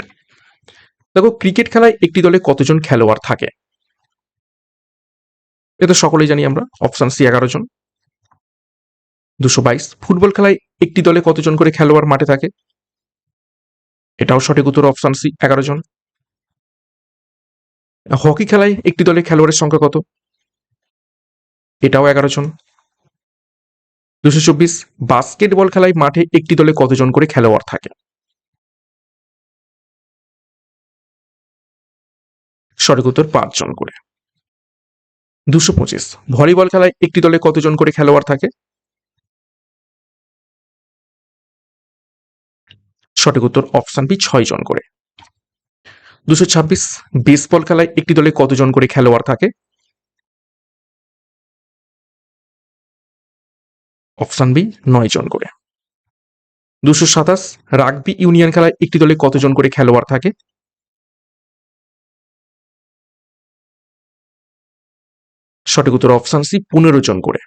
দেখো, ক্রিকেট খেলায় একটি দলে কতজন খেলোয়াড় থাকে? এটা সকলেই জানি আমরা, অপশন সি 11 জন। 222, ফুটবল খেলায় একটি দলে কতজন করে খেলোয়াড় মাঠে থাকে? এটাও সঠিক উত্তর অপশন সি, 11 জন। হকি খেলায় একটি দলে খেলোয়াড়ের সংখ্যা কত? এটাও 11 জন। 224, বাস্কেটবল খেলায় মাঠে একটি দলে কতজন করে খেলোয়াড় থাকে? সঠিক উত্তর 5 জন করে। 225, ভলিবল খেলায় একটি দলে কতজন করে খেলোয়াড় থাকে? সঠিক উত্তর অপশন বি, 6 জন করে। 226, বেসবল খেলায় একটি দলে কতজন করে খেলোয়াড় থাকে? অপশন বি, 9 জন করে। 227, রাগবি ইউনিয়ন খেলায় একটি দলে কতজন করে খেলোয়াড় থাকে? সঠিক উত্তর অপশন সি, 15 জন করে।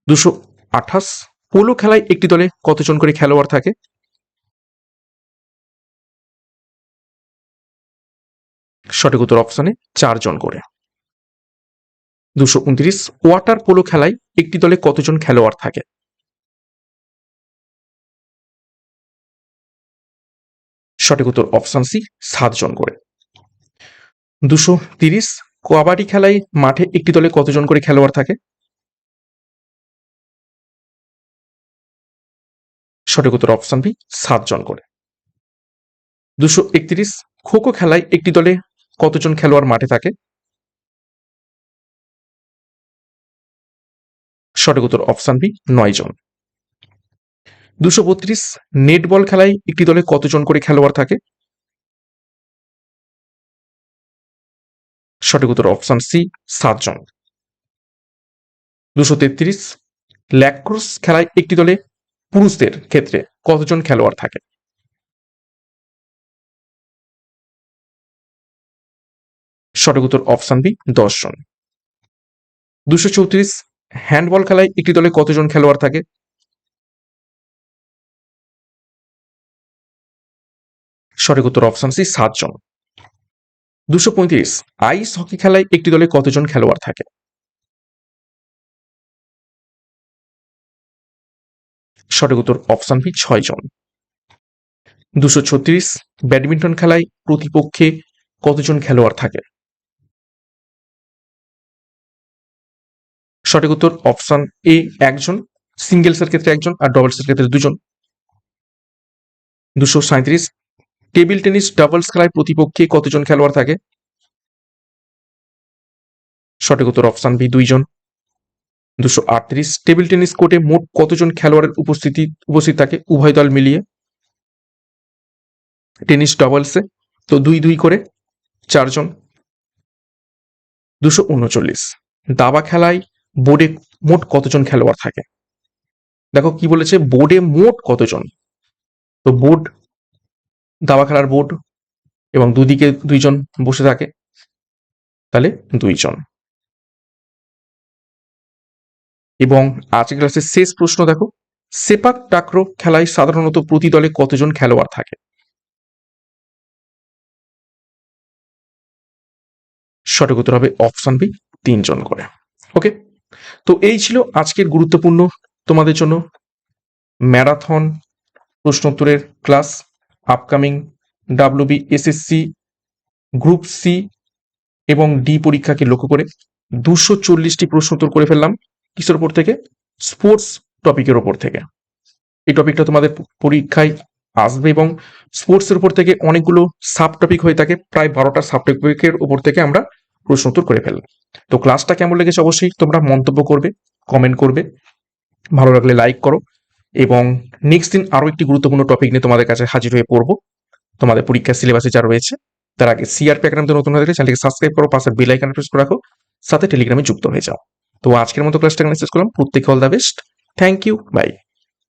228, পোলো খেলায় একটি দলে কতজন করে খেলোয়াড় থাকে? সঠিক উত্তর অপশনে 4 জন করে। 229, ওয়াটার পোলো খেলায় একটি দলে কতজন খেলোয়াড় থাকে? সঠিক উত্তর অপশন সি, 7 জন করে। 230, কাবাডি খেলায় মাঠে একটি দলে কতজন করে খেলোয়াড় থাকে? সঠিক উত্তর অপশন বি, 7 জন করে। 231, খো খো খেলায় একটি দলে কতজন খেলোয়াড় মাঠে থাকে? সঠিক উত্তর অপশন বি, 9 জন। 232, নেটবল খেলায় একটি দলে কতজন করে খেলোয়াড় থাকে? সঠিক উত্তর অপশন সি, 7 জন। 233, ল্যাক্রোস খেলায় একটি দলে পুরুষদের ক্ষেত্রে কতজন খেলোয়াড় থাকে? সঠিক উত্তর অপশন বি, 10 জন। 234, হ্যান্ডবল খেলায় একটি দলে কতজন খেলোয়াড় থাকে? সঠিক উত্তর অপশন সি, 7 জন। 235, আইস হকি খেলায় একটি দলে কতজন খেলোয়াড় থাকে? সঠিক উত্তর অপশন বি, 6 জন। 236, ব্যাডমিন্টন খেলায় প্রতিপক্ষে কতজন খেলোয়াড় থাকে? সঠিক উত্তর অপশন এ, 1 জন। সিঙ্গেলসের ক্ষেত্রে 1 জন আর ডবলসের ক্ষেত্রে 2 জন। 237, টেবিল টেনিস ডাবলস খেলায় প্রতিপক্ষে কতজন খেলোয়াড় থাকে? সঠিক উত্তর অপশন বি, 2 জন। 238, টেবিল টেনিস কোর্টে মোট কতজন খেলোয়াড়ের উপস্থিত থাকে উভয় দল মিলিয়ে? টেনিস ডাবলসে তো 2-2 করে 4 জন। 239, দাবা খেলায় বোর্ডে মোট কতজন খেলোয়াড় থাকে? দেখো কি বলেছে, বোর্ডে মোট কতজন। তো বোর্ড, দাবা খেলার বোর্ড এবং দুদিকে 2 জন বসে থাকে, তাহলে 2 জন। এবং আজকের ক্লাসের শেষ প্রশ্ন দেখো, সেপাক টাক্রো খেলায় সাধারণত প্রতি দলে কতজন খেলোয়াড় থাকে? সঠিক উত্তর হবে অপশন বি, 3 জন করে। ওকে, তো এই ছিল আজকের গুরুত্বপূর্ণ তোমাদের জন্য ম্যারাথন প্রশ্নোত্তরের class. Upcoming WBSSC group C এবং ডি পরীক্ষাকে লক্ষ্য করে 240টি প্রশ্নোত্তর করে ফেললাম। কিসের ওপর থেকে? স্পোর্টস টপিকের ওপর থেকে। এই টপিকটা তোমাদের পরীক্ষায় আসবে এবং স্পোর্টসের উপর থেকে অনেকগুলো সাব টপিক হয়ে থাকে, প্রায় 12টা সাব টপিকের উপর থেকে আমরা প্রশ্ন উত্তর করে ফেললাম। তো ক্লাসটা কেমন লেগেছে অবশ্যই তোমরা মন্তব্য করবে, কমেন্ট করবে, ভালো লাগলে লাইক করো এবং নেক্সট দিন আরও একটি গুরুত্বপূর্ণ টপিক নিয়ে তোমাদের কাছে হাজির হয়ে পড়বো। তোমাদের পরীক্ষার সিলেবাসে যা রয়েছে তার আগে সিআরপি একাডেমিতে নতুন হয়ে গেলে চ্যানেলটিকে সাবস্ক্রাইব করো, পাশে বেল আইকন প্রেস করে রাখো, সাথে টেলিগ্রামে যুক্ত হয়ে যাও। তো আজকের মতো ক্লাসটা এখানে শেষ করলাম। প্রত্যেকে all the best, thank you, by.